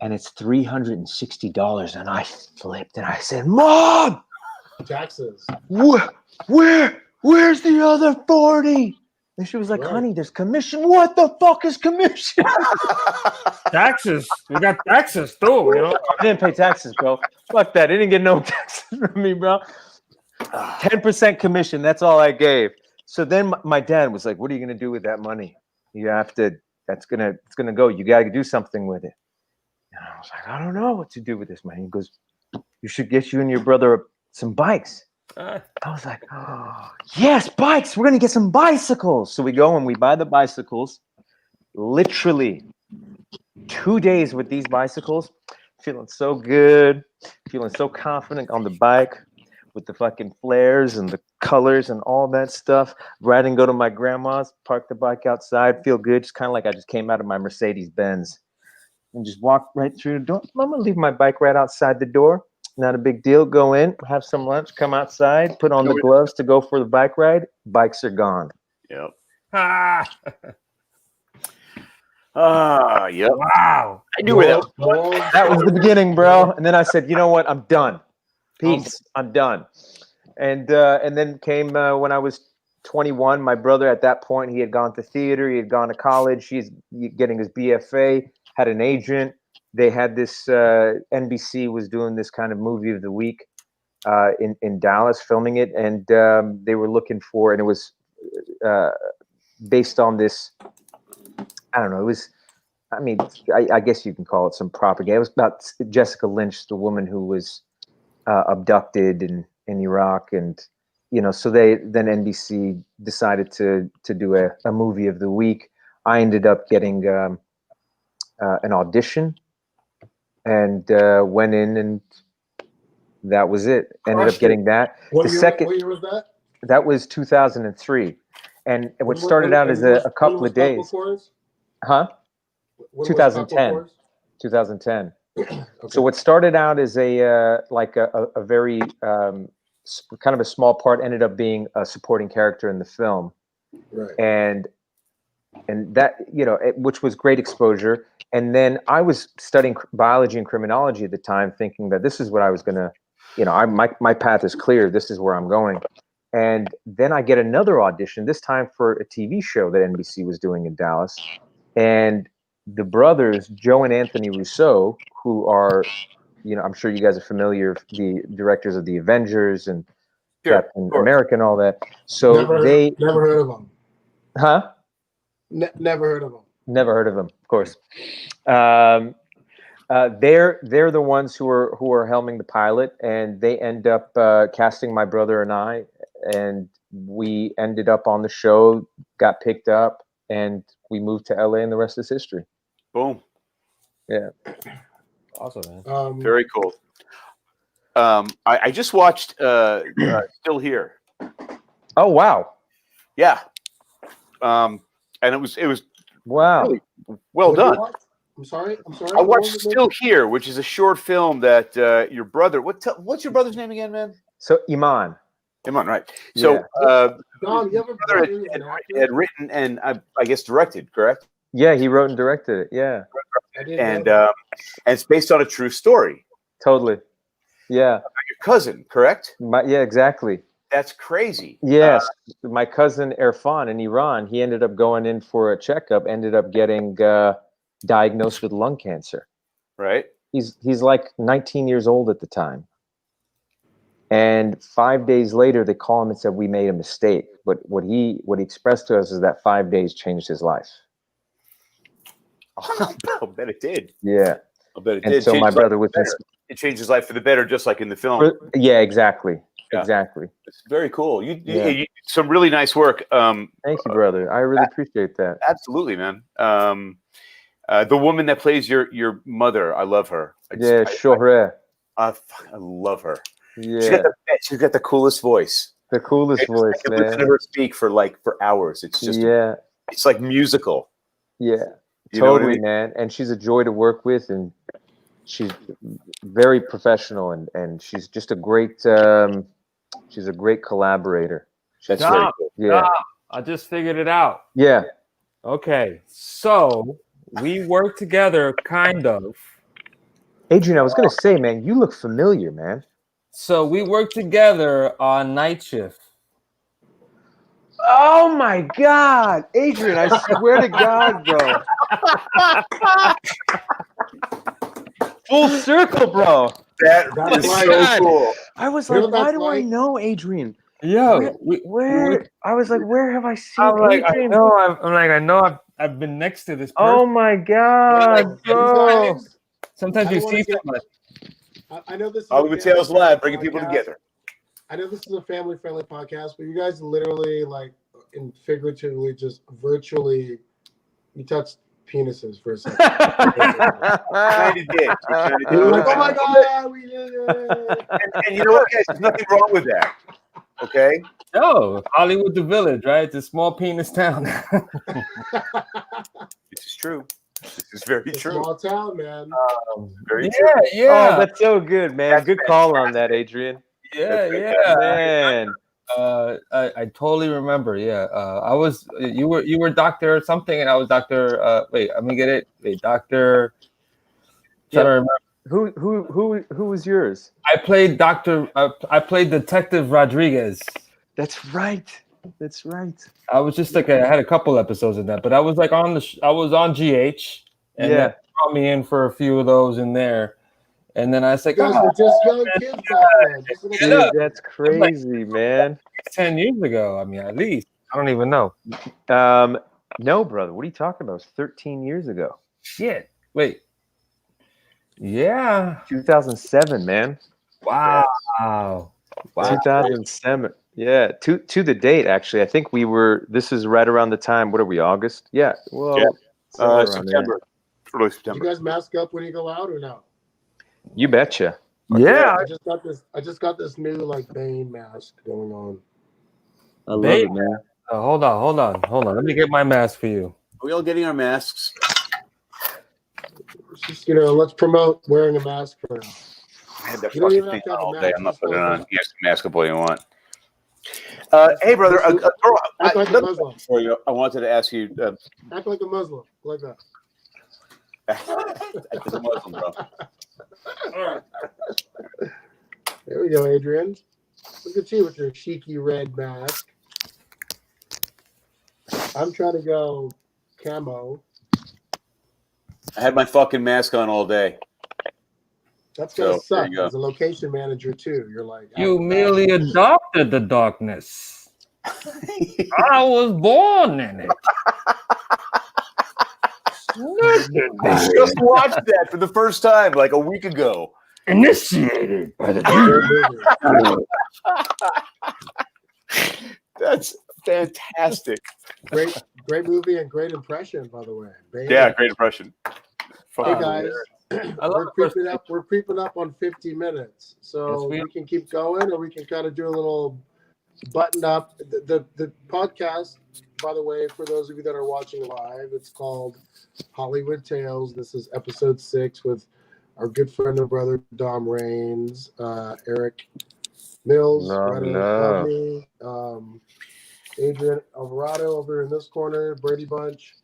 and it's $360. And I flipped and I said, Mom, Taxes. where's the other 40? And she was like, Right. honey, there's commission. What the fuck is commission? Taxes. We got taxes too, I didn't pay taxes, bro. Fuck that. I didn't get no taxes from me, bro. 10% commission. That's all I gave. So then my dad was like, what are you going to do with that money? It's going to go. You got to do something with it. And I was like, I don't know what to do with this money. He goes, you should get you and your brother some bikes. I was like, oh, yes, bikes. We're going to get some bicycles. So we go and we buy the bicycles. Literally 2 days with these bicycles, feeling so good, feeling so confident on the bike with the fucking flares and the colors and all that stuff. Ride and go to my grandma's, park the bike outside, feel good. Just kind of like I just came out of my Mercedes Benz and just walk right through the door. I'm going to leave my bike right outside the door. Not a big deal. Go in, have some lunch, come outside, put on the gloves to go for the bike ride. Bikes are gone. Yep. Ah, Yep. wow. I knew where that was going. That was the beginning, bro. And then I said, you know what? I'm done. Peace. I'm done. And then came when I was 21. My brother at that point, he had gone to theater. He had gone to college. He's getting his BFA. Had an agent. They had this NBC was doing this kind of movie of the week in Dallas, filming it, and they were looking for, and it was based on this. I don't know. It was, I mean, I guess you can call it some propaganda. It was about Jessica Lynch, the woman who was abducted in Iraq, and so then NBC decided to do a movie of the week. I ended up getting an audition and went in, and that was it. Ended up getting that. What year was that? That was 2003, and what started out as a couple of days. Huh? 2010. 2010. Okay. So what started out as a very kind of a small part ended up being a supporting character in the film, Right. and that which was great exposure. And then I was studying biology and criminology at the time, thinking that this is what I was gonna, my path is clear. This is where I'm going. And then I get another audition, this time for a TV show that NBC was doing in Dallas. And the brothers, Joe and Anthony Russo, who are, I'm sure you guys are familiar, the directors of the Avengers and Captain America and all that. So never heard of them. Huh? Never heard of them. Never heard of them, of course. They're the ones who are helming the pilot, and they end up casting my brother and I, and we ended up on the show, got picked up, and we moved to LA, and the rest is history. Boom. Yeah. Awesome, man. Very cool. I just watched Still Here. Oh wow. Yeah. And it was wow. Really well done. I'm sorry. I watched Still Here, which is a short film that your brother. What's your brother's name again, man? So Iman, right? So Dom, you have a brother had written and I guess directed, correct? Yeah, he wrote and directed it. Yeah, and it's based on a true story. Totally. Yeah. About your cousin, correct? Yeah, exactly. That's crazy. Yes, my cousin Irfan in Iran, he ended up going in for a checkup, ended up getting diagnosed with lung cancer. Right. He's like 19 years old at the time. And 5 days later, they call him and said, "We made a mistake." But what he expressed to us is that 5 days changed his life. I'll bet it did. Yeah. I'll bet it and did. So my brother was it changed his life for the better, just like in the film. Yeah, exactly. Yeah. Exactly. It's very cool. You some really nice work. Thank you, brother. I really appreciate that. Absolutely, man. The woman that plays your mother, I love her. Shohreh. I love her. Yeah. She's got the coolest voice. The coolest voice, I can man. listen to her speak for hours. It's just it's like musical. Yeah. You know what I totally, mean? Man. And she's a joy to work with, and she's very professional, and she's just a great collaborator. That's very cool. Yeah. I just figured it out. Yeah. Okay. So we work together, kind of. Adrian, I was gonna say, man, you look familiar, man. So we work together on Night Shift. Oh my God, Adrian! I swear to God, bro. Full circle, bro. That is so cool. I was like, why do I know Adrian? Yo, where? I was like, where have I seen Adrian? I know I've been next to this person. Oh my God, bro. Sometimes you see someone. I know this is Hollywood Tales Live, bringing people together. I know this is a family-friendly podcast, but you guys literally, and figuratively, just virtually, you touched penises for a second. Kind of did. You were like, oh my God, we did it. And you know what, guys? There's nothing wrong with that. Okay? Oh, Hollywood, the Village, right? It's a small penis town. This is true. It's very It's a true. small town, man. Very true. Yeah. Oh, that's so good, man. That's Good call on that, Adrian. yeah. Man. I totally remember. Yeah. I was you were Doctor something, and I was Doctor. Wait, let me get it. Wait, Doctor. Trying to remember. Who was yours? I played Doctor. I played Detective Rodriguez. That's right. That's right. I was just like I had a couple episodes of that, but I was like on I was on GH, and then Yeah. they brought me in for a few of those in there, and then I was You like, guys oh, were just young kids back then. Just little Yeah. Dude, that's crazy, man. 10 years ago. I mean, at least I don't even know. No, brother. What are you talking about? It was 13 years ago. Shit. Wait. Yeah. 2007, man. Wow. Wow. 2007. Yeah, to the date, actually. I think this is right around the time. What are we, August? Yeah. Well, Yeah. somewhere around there. September. Early Do September. you guys mask up when you go out or no? You betcha. Yeah. I just got this new like Bane mask going on. I love Babe. it, man. Hold on. Let me get my mask for you. Are we all getting our masks? It's just, let's promote wearing a mask for now. I had that You don't fucking even thing have to have on a all mask. day. I'm not Just putting it like on. that. You guys can mask up all you want. Hey, brother. A girl, Act like a another Muslim. question for you. I wanted to ask you. Act like a Muslim, like that. As a Muslim, bro. There we go, Adrian. Look at you with your cheeky red mask. I'm trying to go camo. I had my fucking mask on all day. That's gonna So, there suck you go. as a location manager too. You're like You merely adopted the darkness. I was born in it. I just watched that for the first time like a week ago. Initiated by the Great movie. That's fantastic. Great movie and great impression, by the way. Bane. Yeah, great impression. Hey Fucking guys, we're creeping up on 50 minutes, so Yes, we can keep going, or we can kind of do a little button up. The podcast, by the way, for those of you that are watching live, it's called Hollywood Tales. This is episode 6 with our good friend and brother Dom Raines, Eric Mills, right above me, Adrian Alvarado over in this corner, Brady Bunch.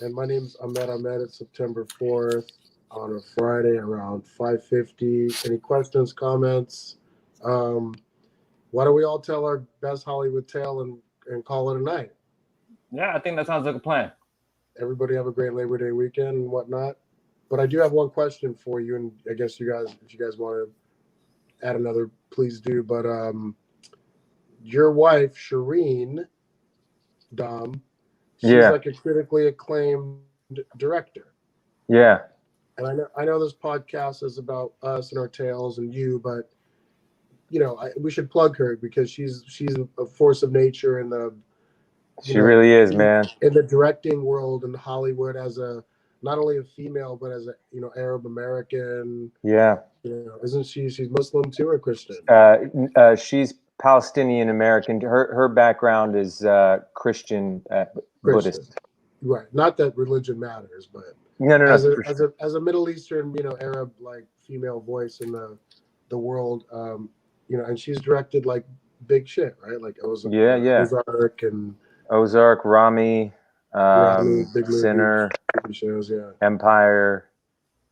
And my name's Ahmed Ahmed. It's September 4th on a Friday around 5:50. Any questions, comments? Why don't we all tell our best Hollywood tale and call it a night? Yeah, I think that sounds like a plan. Everybody have a great Labor Day weekend and whatnot. But I do have one question for you, and I guess you guys, if you guys want to add another, please do. But your wife, Shireen, Dom, she's like a critically acclaimed director. Yeah. And I know this podcast is about us and our tales and you, but we should plug her because she's a force of nature in the She really is, man. In the directing world in Hollywood as a not only a female but as a Arab American. Yeah. Isn't she's Muslim too or Christian? She's Palestinian American. Her background is Christian, Buddhist. Right. Not that religion matters, but no. As a Middle Eastern, Arab like female voice in the world, and she's directed like big shit, right? Like Ozark, Rami, big Sinner, big shows, yeah. Empire.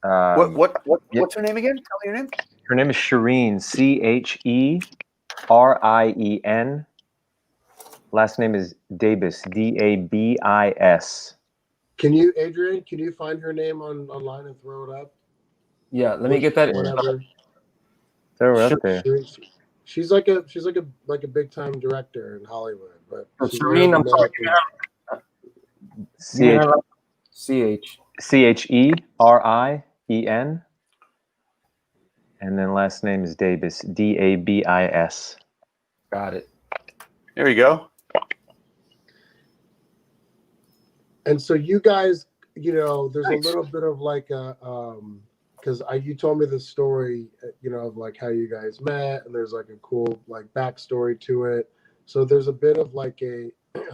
What's her name again? Tell me your name. Her name is Shireen, Cherien. Last name is Davis, Dabis. Adrian, can you find her name online and throw it up? Yeah, let me get that. Whatever. Throw her up there. She's like a big time director in Hollywood, but Shireen, I'm sorry. Cherien. And then last name is Davis, Dabis. Got it. There you go. And so you guys, there's a little bit of like a because you told me the story, of like how you guys met, and there's like a cool like backstory to it. So there's a bit of like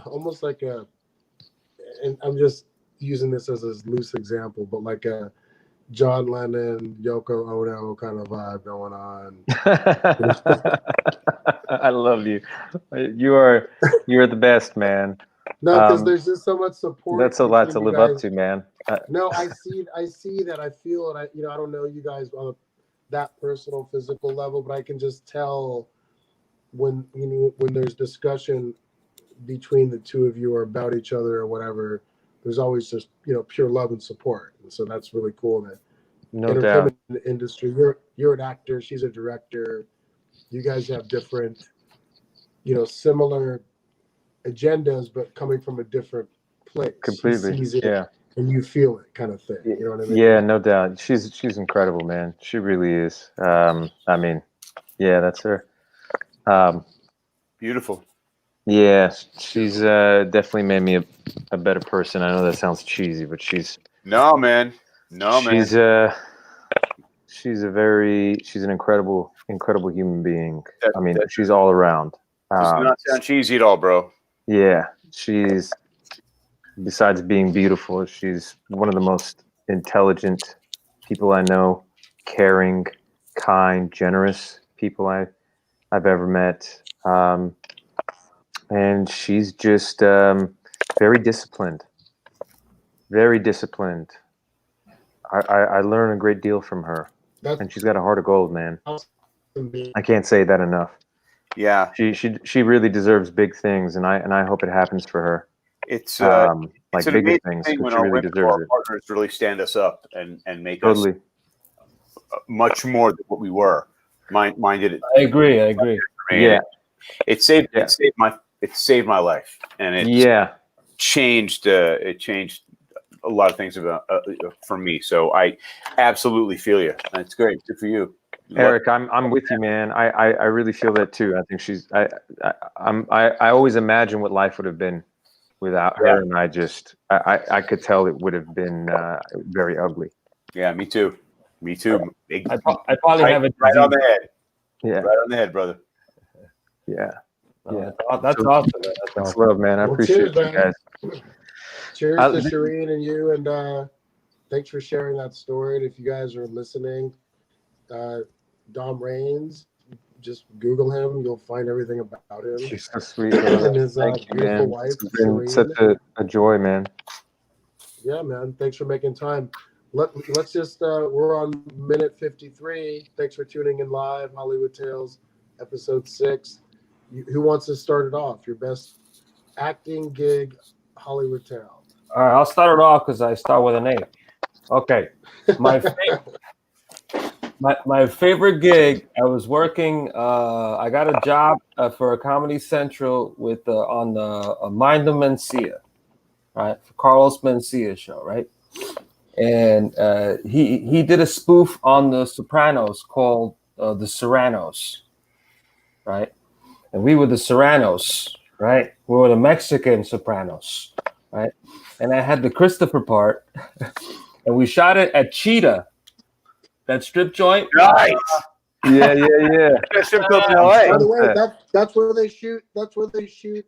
almost like and I'm just using this as a loose example, but like a John Lennon, Yoko Ono kind of vibe going on. I love you. You're the best, man. No, because there's just so much support. That's a lot to between you live up guys. to, man. No, I see that. I feel it. I don't know you guys on that personal, physical level, but I can just tell when there's discussion between the two of you or about each other or whatever. There's always just pure love and support, and so that's really cool. That No entertainment doubt. industry. You're an actor. She's a director. You guys have different, similar agendas, but coming from a different place. Completely. She sees it, Yeah. and you feel it, kind of thing. You know what I mean? Yeah, no doubt. She's incredible, man. She really is. I mean, yeah, that's her. Beautiful. Yeah, she's definitely made me a better person. I know that sounds cheesy, but she's man. she's an incredible human being. I mean, she's all around. Does not sound cheesy at all, bro. Yeah, she's, besides being beautiful, she's one of the most intelligent people I know, caring, kind, generous people I've ever met. And she's just very disciplined. Very disciplined. I learn a great deal from her. And she's got a heart of gold, man. I can't say that enough. Yeah. She really deserves big things, and I hope it happens for her. It's like it's an bigger amazing things. thing when She our really women deserves our it. partners really stand us up and make Totally. us much more than what we were. Mine did it. I agree. Yeah. It saved my life, and it changed a lot of things about for me. So I absolutely feel you. It's great. Good for you. Eric, I'm with you, man. I really feel that too. I think she's I always imagine what life would have been without her, and I could tell it would have been very ugly. Yeah, me too. I probably have it right on the head. Yeah, right on the head, brother. Yeah. That's awesome. Man. That's awesome. Love, man. I appreciate cheers, you guys. Cheers to Shireen and you, and thanks for sharing that story. And if you guys are listening, Dom Raines, just Google him. You'll find everything about him. She's so sweet. And his Thank you, beautiful man. wife, It's been Shireen. such a joy, man. Yeah, man. Thanks for making time. Let's just we're on minute 53. Thanks for tuning in live. Hollywood Tales, episode 6. Who wants to start it off? Your best acting gig, Hollywood Tale. All right, I'll start it off because I start with an A. Okay, my favorite gig. I was working. I got a job for a Comedy Central with on the Mind of Mencia, right? For Carlos Mencia show, right? And he did a spoof on The Sopranos called The Serranos, right? And we were the Serranos, right? We were the Mexican Sopranos, right? And I had the Christopher part, and we shot it at Cheetah, that strip joint. Right. Yeah. Strip club in LA. By the way, that's where they shoot. That's where they shoot.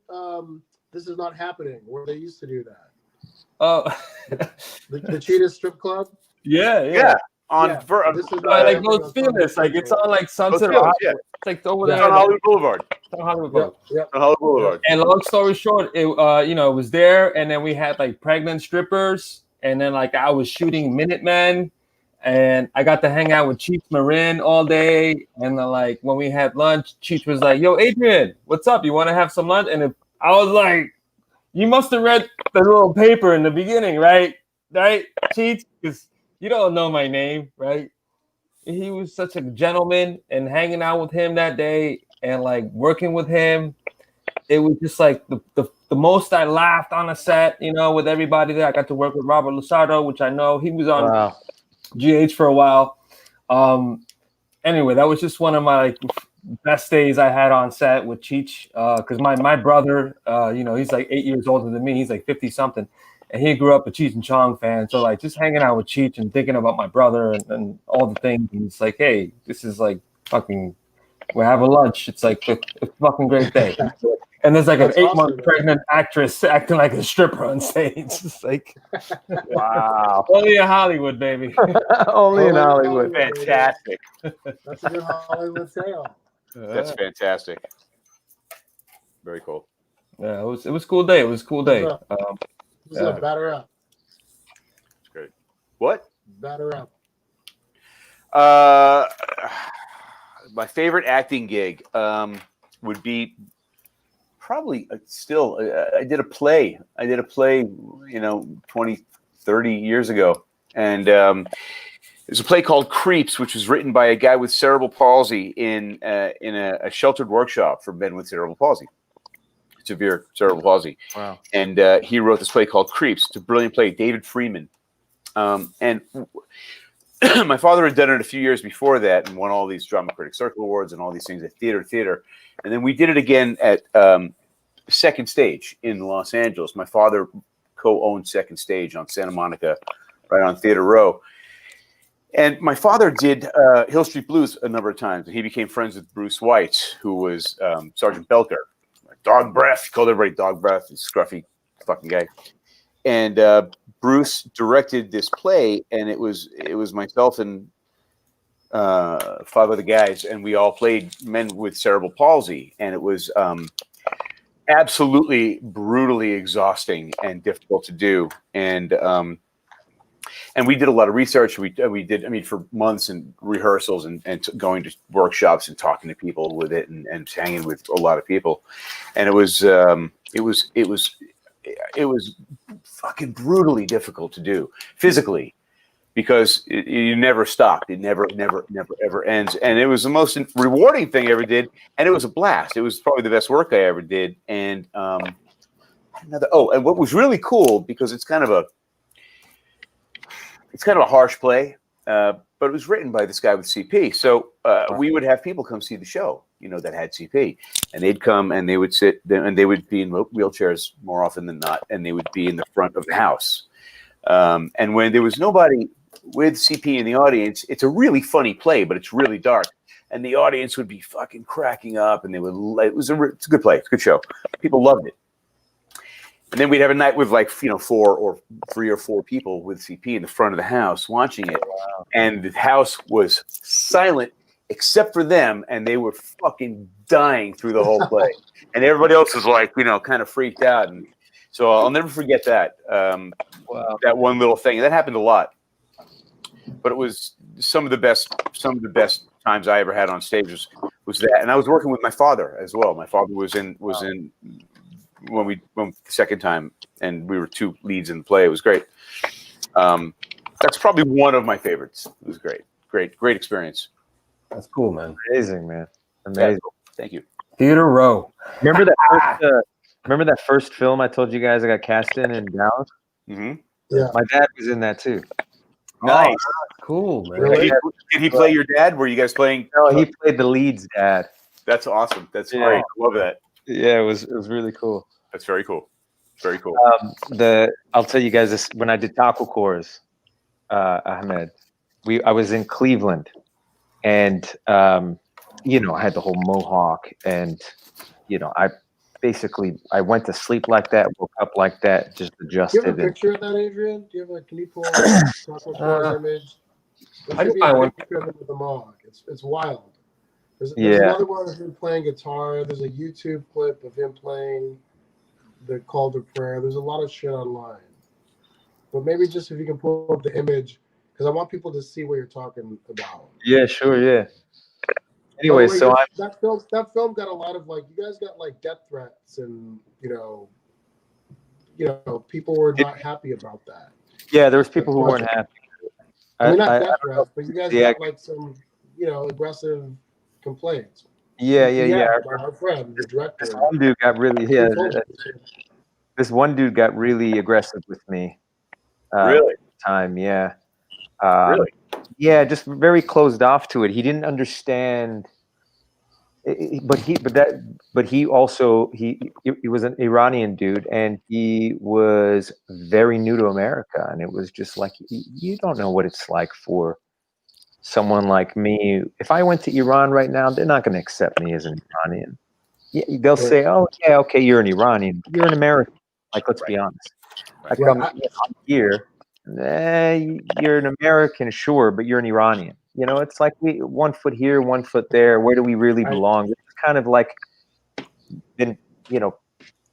This Is Not Happening. Where they used to do that. Oh, the Cheetah Strip Club. Yeah. Like Los Feliz, like it's on like Sunset. Yeah. It's like over It's there on Hollywood Boulevard. on Hollywood Boulevard. Yeah. On Hollywood Boulevard. And long story short, it it was there, and then we had like pregnant strippers, and then like I was shooting Minutemen, and I got to hang out with Cheech Marin all day, and then like when we had lunch, Cheech was like, "Yo, Adrian, what's up? You want to have some lunch?" And I was like, "You must have read the little paper in the beginning, right, Cheech? Because you don't know my name, right?" He was such a gentleman, and hanging out with him that day and like working with him, it was just like the most I laughed on a set, with everybody there. I got to work with Robert Lusardo, which I know he was on GH for a while. Anyway, that was just one of my best days I had on set with Cheech, because my brother, he's like 8 years older than me. He's like 50 something. And he grew up a Cheech and Chong fan. So like just hanging out with Cheech and thinking about my brother and all the things. And it's like, hey, this is like fucking, we're having lunch. It's like a fucking great day. And there's like That's an 8 awesome, month man. pregnant actress acting like a stripper on stage. It's like, Wow. only in Hollywood, baby. Only in Only in Hollywood. Hollywood. Fantastic. That's a good Hollywood tale. That's fantastic. Very cool. Yeah, it was a cool day. It was a cool day. What's Yeah. up? Batter up. It's great. What? Batter up. My favorite acting gig would be probably still. I did a play. 20, 30 years ago, and there's a play called Creeps, which was written by a guy with cerebral palsy in a sheltered workshop for men with cerebral palsy, severe cerebral palsy. Wow. And he wrote this play called Creeps. It's a brilliant play. David Freeman. And my father had done it a few years before that and won all these Drama Critics Circle Awards and all these things at theater. And then we did it again at Second Stage in Los Angeles. My father co-owned Second Stage on Santa Monica, right on Theater Row. And my father did Hill Street Blues a number of times. And he became friends with Bruce White, who was Sergeant Belker. Dog Breath. He called everybody Dog Breath. He's a scruffy fucking guy. And Bruce directed this play, and it was myself and 5 other guys, and we all played men with cerebral palsy, and it was absolutely brutally exhausting and difficult to do. And we did a lot of research. We did, for months and rehearsals and going to workshops and talking to people with it and hanging with a lot of people. And it was fucking brutally difficult to do physically because you never stopped. It never ever ends. And it was the most rewarding thing I ever did. And it was a blast. It was probably the best work I ever did. And and what was really cool, because it's kind of a harsh play, but it was written by this guy with CP. So we would have people come see the show, that had CP, and they'd come and they would sit and they would be in wheelchairs more often than not, and they would be in the front of the house. And when there was nobody with CP in the audience, it's a really funny play, but it's really dark. And the audience would be fucking cracking up, and it's a good play. It's a good show. People loved it. And then we'd have a night with 3 or 4 people with CP in the front of the house watching it. Wow. And the house was silent except for them, and they were fucking dying through the whole play. And everybody else was kind of freaked out. And so I'll never forget that. That one little thing. That happened a lot. But it was some of the best times I ever had on stage was that. And I was working with my father as well. My father was in when we went the second time, and we were 2 leads in the play. It was great. That's probably one of my favorites. It was great experience. That's cool, man. Amazing, man. Amazing. Yeah, thank you. Theater Row. Remember that first film I told you guys I got cast in Dallas? Mm-hmm. Yeah. My dad was in that too. Nice. Cool, man. Really? Did he play your dad? Were you guys playing? No, he played the lead's dad. That's awesome. That's great. I love that. Yeah, it was really cool. That's very cool. Very cool. I'll tell you guys this: when I did Taco Cores, Ahmed, I was in Cleveland, and I had the whole mohawk, and I went to sleep like that, woke up like that, just adjusted. Do you have a picture of that, Adrian? Do you have can you pull a Taco Cores image? I can find one. Picture of him with the mohawk. It's wild. There's another one of him playing guitar. There's a YouTube clip of him playing the Call to Prayer. There's a lot of shit online. But maybe just if you can pull up the image, because I want people to see what you're talking about. Yeah, sure, yeah. Anyway, so that film got a lot of you guys got death threats, and people were not happy about that. Yeah, there was people who weren't happy. I mean, not death threats, but you guys got some aggressive complaints. Yeah. Our friend, the director. This one dude got really This one dude got really aggressive with me. Really? Time, yeah. Really? Yeah, just very closed off to it. He didn't understand. But he was an Iranian dude, and he was very new to America, and it was just like, you don't know what it's like for someone like me. If I went to Iran right now, they're not going to accept me as an Iranian. Yeah, they'll say, "Oh, yeah, okay, you're an Iranian. You're an American." Like, let's be honest. I come here, you're an American, sure, but you're an Iranian. You know, it's like we 1 foot here, 1 foot there. Where do we really belong? It's kind of like been,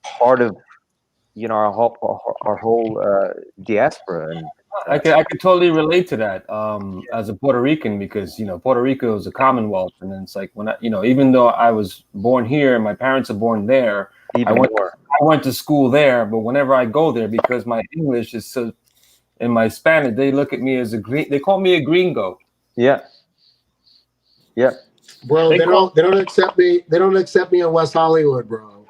part of, our whole diaspora. And I could totally relate to that as a Puerto Rican, because Puerto Rico is a commonwealth, and then it's like when even though I was born here and my parents are born there, I went to school there, but whenever I go there, because my English is so, and my Spanish, they look at me as they call me a gringo. Yeah. Yeah. Bro, they don't accept me. They don't accept me in West Hollywood, bro.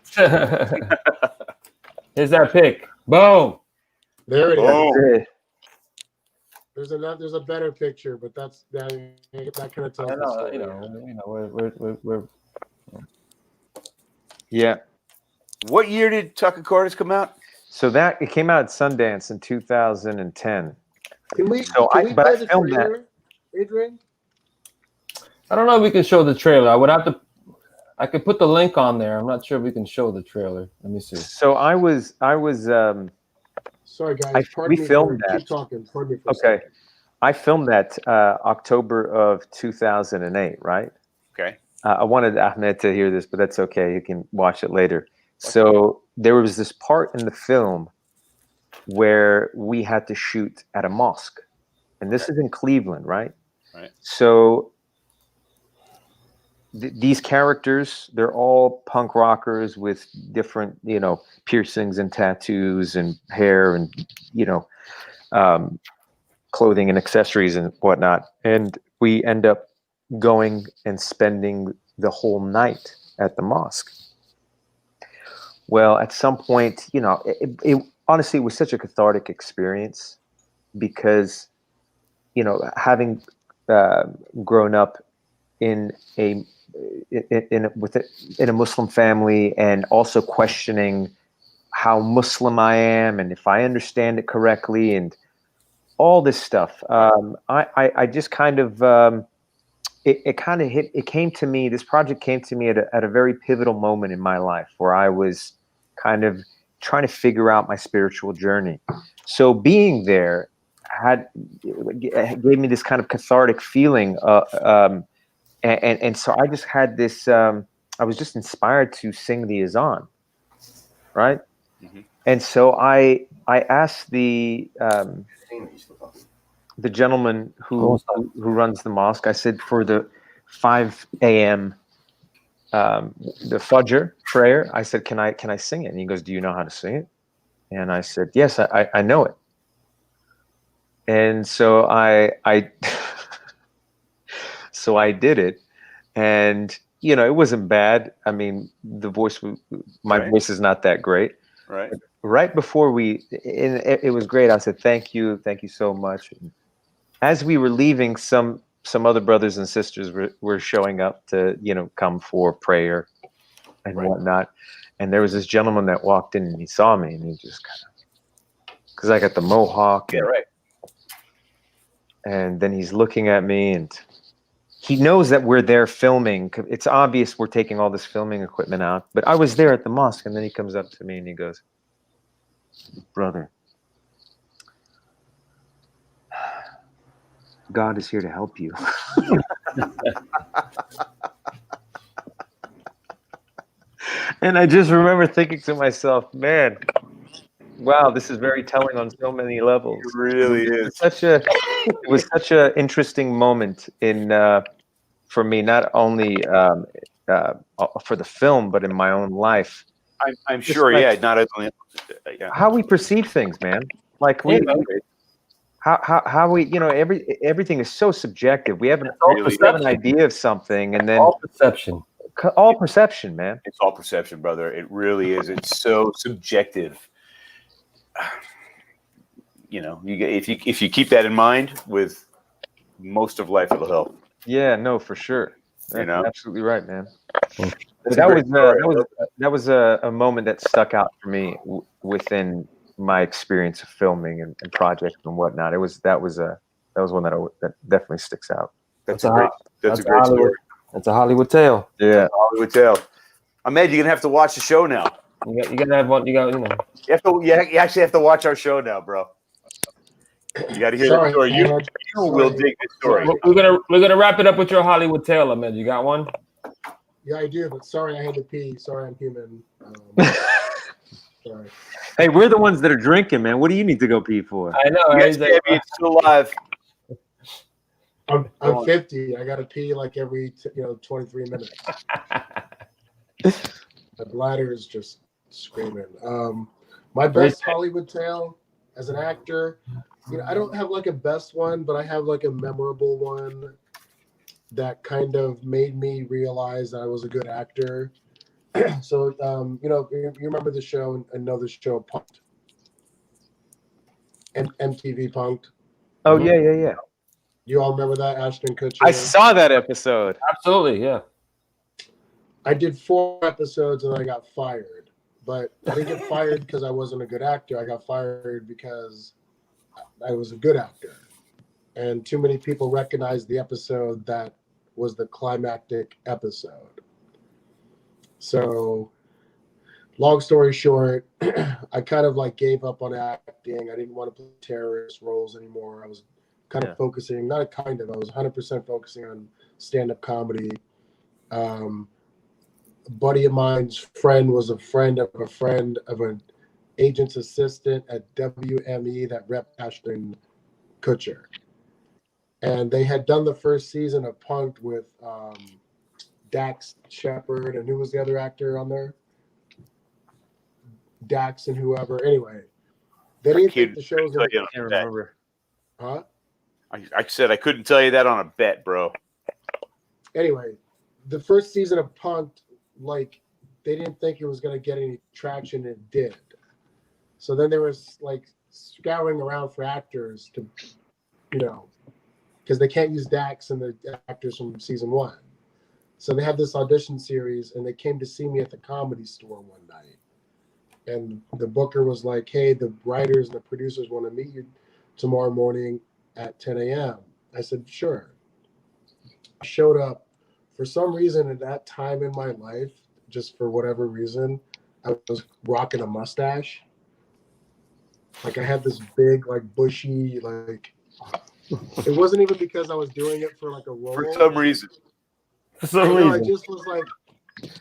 Here's that pic. Boom. There it Oh. is. There's a better picture, but that kind of tells the story. We're Yeah. What year did Tucker Carter's come out? So it came out at Sundance in 2010. Can we play the filmed trailer, Adrian? I don't know if we can show the trailer. I could put the link on there. I'm not sure if we can show the trailer. Let me see. So I was sorry guys. we filmed that. Keep talking. Pardon me for okay. I filmed that October of 2008, right? Okay. I wanted Ahmed to hear this, but that's okay. You can watch it later. So there was this part in the film where we had to shoot at a mosque, and this is in Cleveland, right? Right. So these characters, they're all punk rockers with different, piercings and tattoos and hair and, clothing and accessories and whatnot. And we end up going and spending the whole night at the mosque. Well, at some point, it honestly was such a cathartic experience because, having grown up in a Muslim family, and also questioning how Muslim I am and if I understand it correctly and all this stuff. I just kind of it came to me. This project came to me at a very pivotal moment in my life where I was kind of trying to figure out my spiritual journey. So being there gave me this kind of cathartic feeling. And so I just had this, I was just inspired to sing the azan, right? Mm-hmm. And so I asked the gentleman who runs the mosque, I said, for the 5 a.m. The Fajr prayer, I said, can I sing it? And he goes, do you know how to sing it? And I said, yes, I know it. And so I so I did it, and it wasn't bad. I mean, my voice is not that great. Right. Right before it was great. I said, thank you so much. And as we were leaving, some other brothers and sisters were showing up to come for prayer and whatnot. And there was this gentleman that walked in, and he saw me, and he just kind of, because I got the mohawk. Yeah, right. And then he's looking at me, and he knows that we're there filming. It's obvious we're taking all this filming equipment out. But I was there at the mosque, and then he comes up to me and he goes, brother, God is here to help you. And I just remember thinking to myself, man, wow, this is very telling on so many levels. It really is. It was such an interesting moment for me, not only for the film, but in my own life. I'm sure, not only how we perceive things, man. Like how we, everything is so subjective. We have an idea of something, and then all perception, man. It's all perception, brother. It really is. It's so subjective. If you keep that in mind, with most of life, it'll help. Yeah, no, for sure. That's absolutely right, man. That was a moment that stuck out for me within my experience of filming and projects and whatnot. That was one that definitely sticks out. That's a great story. That's a Hollywood tale. Yeah, Hollywood tale. Ahmed, you're gonna have to watch the show now. You gotta have one. You got You actually have to watch our show now, bro. You got to hear the story. You will dig this story. We're gonna wrap it up with your Hollywood tale, Ahmed. You got one? Yeah, I do. But sorry, I had to pee. Sorry, I'm human. Sorry. Hey, we're the ones that are drinking, man. What do you need to go pee for? I know. Yes, baby, it's still alive. I'm 50. I got to pee like every 23 minutes. My bladder is just screaming. My best Hollywood tale as an actor, I don't have like a best one, but I have like a memorable one that kind of made me realize that I was a good actor. So, you remember the show and know the show Punked? MTV Punked. Oh, yeah. You all remember that, Ashton Kutcher? I saw that episode. Absolutely, yeah. I did 4 episodes and I got fired. But I didn't get fired because I wasn't a good actor. I got fired because I was a good actor. And too many people recognized the episode that was the climactic episode. So, long story short, I kind of like gave up on acting. I didn't want to play terrorist roles anymore. I was kind of focusing, I was 100% focusing on stand-up comedy. A buddy of mine's friend was a friend of an agent's assistant at WME that rep Ashton Kutcher. And they had done the first season of Punked with Dax Shepard, and who was the other actor on there? Dax and whoever. Anyway, they didn't think the show was going to... I can't remember. Huh? I said I couldn't tell you that on a bet, bro. Anyway, the first season of Punked, like, they didn't think it was going to get any traction, and it did. So then they were, like, scouring around for actors to, because they can't use Dax and the actors from season 1. So they had this audition series, and they came to see me at the Comedy Store one night. And the booker was like, hey, the writers and the producers want to meet you tomorrow morning at 10 a.m. I said, sure. I showed up. For some reason, at that time in my life, just for whatever reason, I was rocking a mustache. Like, I had this big, like, bushy, like... It wasn't even because I was doing it for, like, a role. For some reason. For some reason. I just was like...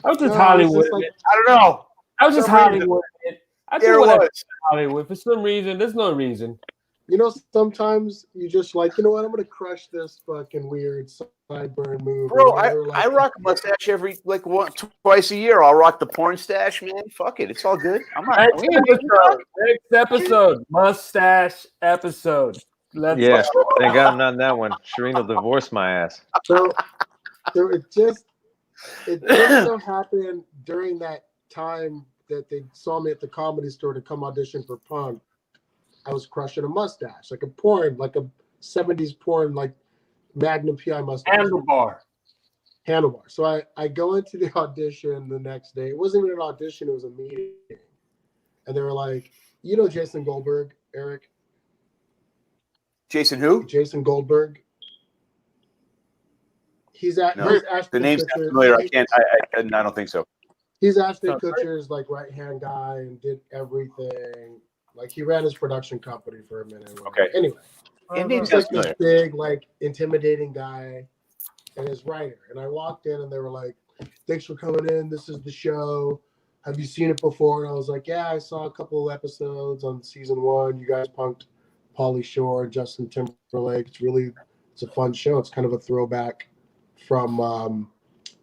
I was just Hollywood. I don't know. I was just Hollywood. I There was was. Hollywood. For some reason, there's no reason. Sometimes you just like, I'm going to crush this fucking weird sideburn move. Bro, I rock a mustache every, twice a year. I'll rock the porn stash, man. Fuck it. It's all good. I'm not. Next episode. Mustache episode. Thank God I'm not in that one. Shireen will divorce my ass. So it just so happened during that time that they saw me at the Comedy Store to come audition for Punk. I was crushing a mustache, like a 70s porn, like Magnum PI mustache. Handlebar. So I go into the audition the next day. It wasn't even an audition, it was a meeting. And they were like, Jason Goldberg, Eric? Jason who? Jason Goldberg. He's Ashton the name's Kutcher. not familiar. I don't think so. He's Ashton Kutcher's like right-hand guy and did everything. Like, he ran his production company for a minute. Okay. Anyway, he's like this big, like, intimidating guy and his writer. And I walked in and they were like, thanks for coming in. This is the show. Have you seen it before? And I was like, yeah, I saw a couple of episodes on season 1. You guys punked Pauly Shore, Justin Timberlake. It's a fun show. It's kind of a throwback from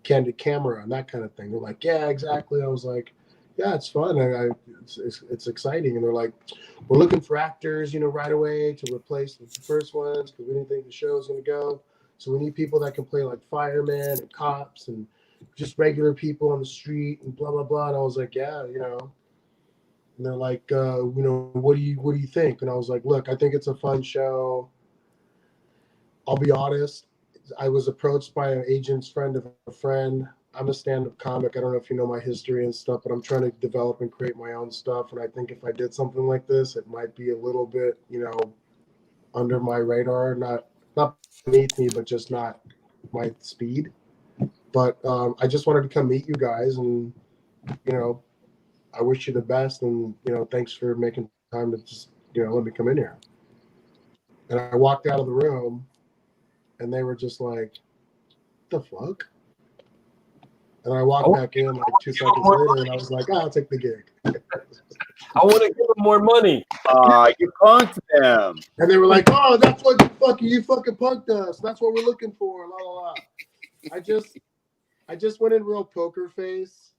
Candid Camera and that kind of thing. They're like, yeah, exactly. I was like, yeah, it's fun. It's exciting. And they're like, we're looking for actors, right away to replace the first ones because we didn't think the show was going to go. So we need people that can play like firemen and cops and just regular people on the street and blah, blah, blah. And I was like, yeah, And they're like, what do you think? And I was like, look, I think it's a fun show. I'll be honest. I was approached by an agent's friend of a friend. I'm a stand-up comic. I don't know if you know my history and stuff, but I'm trying to develop and create my own stuff. And I think if I did something like this, it might be a little bit, under my radar, not beneath me, but just not my speed. But I just wanted to come meet you guys and you know, I wish you the best, and you know, thanks for making time to just, you know, let me come in here. And I walked out of the room, and they were just like, "The fuck." And I walked back in like 2 seconds later, and I was like, "I'll take the gig." I want to give them more money. You punked them. And they were like, "Oh, that's what you fucking punked us. That's what we're looking for." La la la. I just went in real poker face,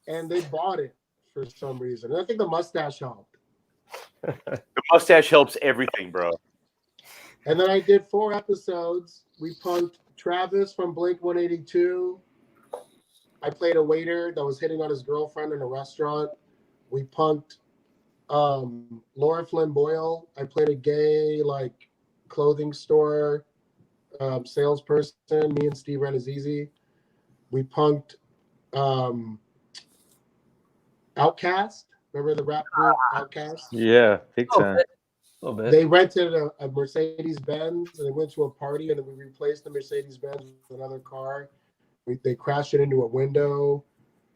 and they bought it for some reason. And I think the mustache helped. The mustache helps everything, bro. And then I did 4 episodes. We punked Travis from Blink 182. I played a waiter that was hitting on his girlfriend in a restaurant. We punked Laura Flynn Boyle. I played a gay like clothing store salesperson. Me and Steve Renazizi. We punked Outkast. Remember the rap group Outkast? Yeah, big time. A little bit. They rented a Mercedes Benz and they went to a party, and then we replaced the Mercedes Benz with another car. They crashed it into a window,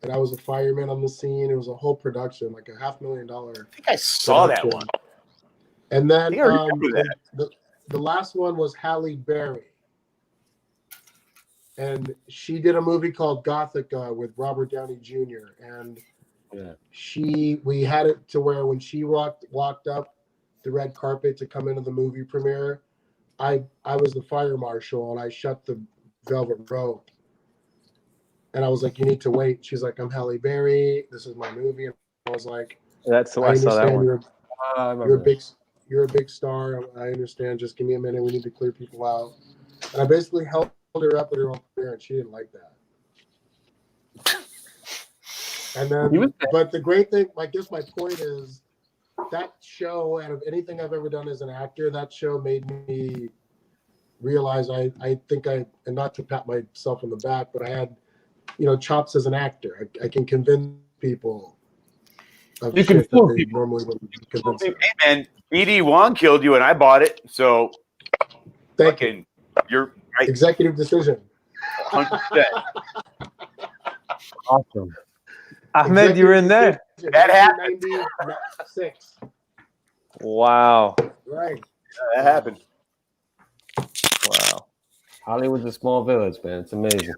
and I was a fireman on the scene. It was a whole production, like $500,000. I think I saw that one. And then I remember that. the last one was Halle Berry. And she did a movie called Gothica with Robert Downey Jr. And we had it to where when she walked up the red carpet to come into the movie premiere, I was the fire marshal, and I shut the velvet rope. And I was like, "You need to wait." She's like, "I'm Halle Berry. This is my movie." And I was like, That's I saw that one. You're a big star. I understand. Just give me a minute. We need to clear people out. And I basically held her up at her own career, and she didn't like that. And then, but the great thing, I guess my point is, that show, out of anything I've ever done as an actor, that show made me realize I think and not to pat myself on the back, but I had, you know, chops as an actor. I can convince people of You can shit fool that they people. normally wouldn't convince them. Hey, man, BD Wong killed you, and I bought it. So, Thank you. You're right. Executive decision. 100%. Awesome. Ahmed, you were in there. That happened. 1996. Wow. Right. That happened. Wow. Hollywood's a small village, man. It's amazing.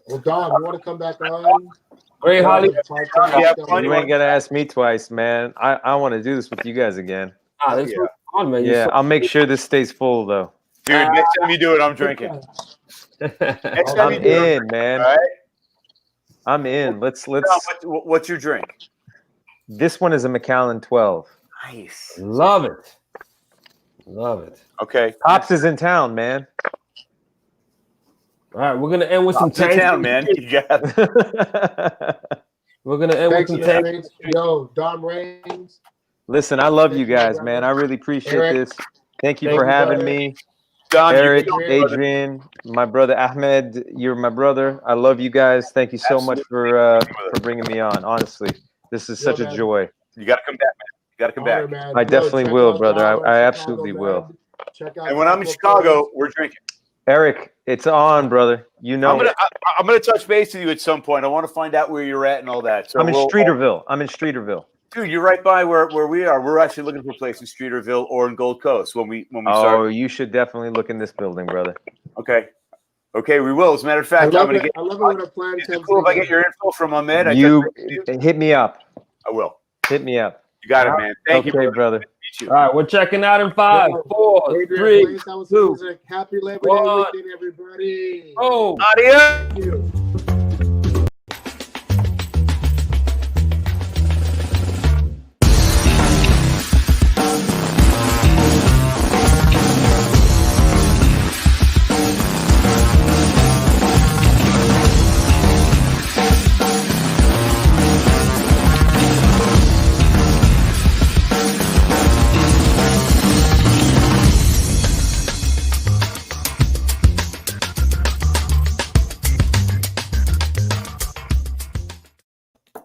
Well, Dom, you want to come back on? Great Hollywood. You ain't gotta ask me twice, man. I want to do this with you guys again. This was fun, man. Yeah, I'll make sure this stays full though. Dude, next time you do it, I'm drinking. Next time I'm you do it, in, man. all right? I'm in. Let's. What's your drink? This one is a Macallan 12. Nice. Love it. Love it. Okay. Pops is in town, man. All right, we're gonna end with some Pops in tanks. town, man. You got it. We're gonna end with Thanks, some tanks. man. Yo, Dom Raines. Listen, I love you guys, man. I really appreciate Eric. this. Thank you Thank for you, having brother. me. Don, Eric, you Adrian, my brother Ahmed, you're my brother. I love you guys. Thank you so much for bringing me on. Honestly, this is such a man. joy. got to come back, man. You got to come back. Man. I definitely check will, out brother. Dom I in absolutely Chicago, will. man. Check out And when I'm in Taco Chicago, Place. we're drinking. Eric, it's on, brother. You know, I'm gonna touch base with you at some point. I want to find out where you're at and all that. So I'm in Streeterville. Dude, you're right by where we are. We're actually looking for a place in Streeterville or in Gold Coast when we Oh, start. you should definitely look in this building, brother. Okay, we will. As a matter of I fact, I'm love gonna it. get. I love it when a plan Is it comes cool if I get together. your info from Ahmed? You hit me up. I will. Hit me up. You got it, man. Thank you, Okay, brother. brother. Meet you. All right, we're checking out in 5, 4, Adrian 3, Blaze, that was 2. music. Happy Labor Day 1. weekend, everybody. Adios. Thank you.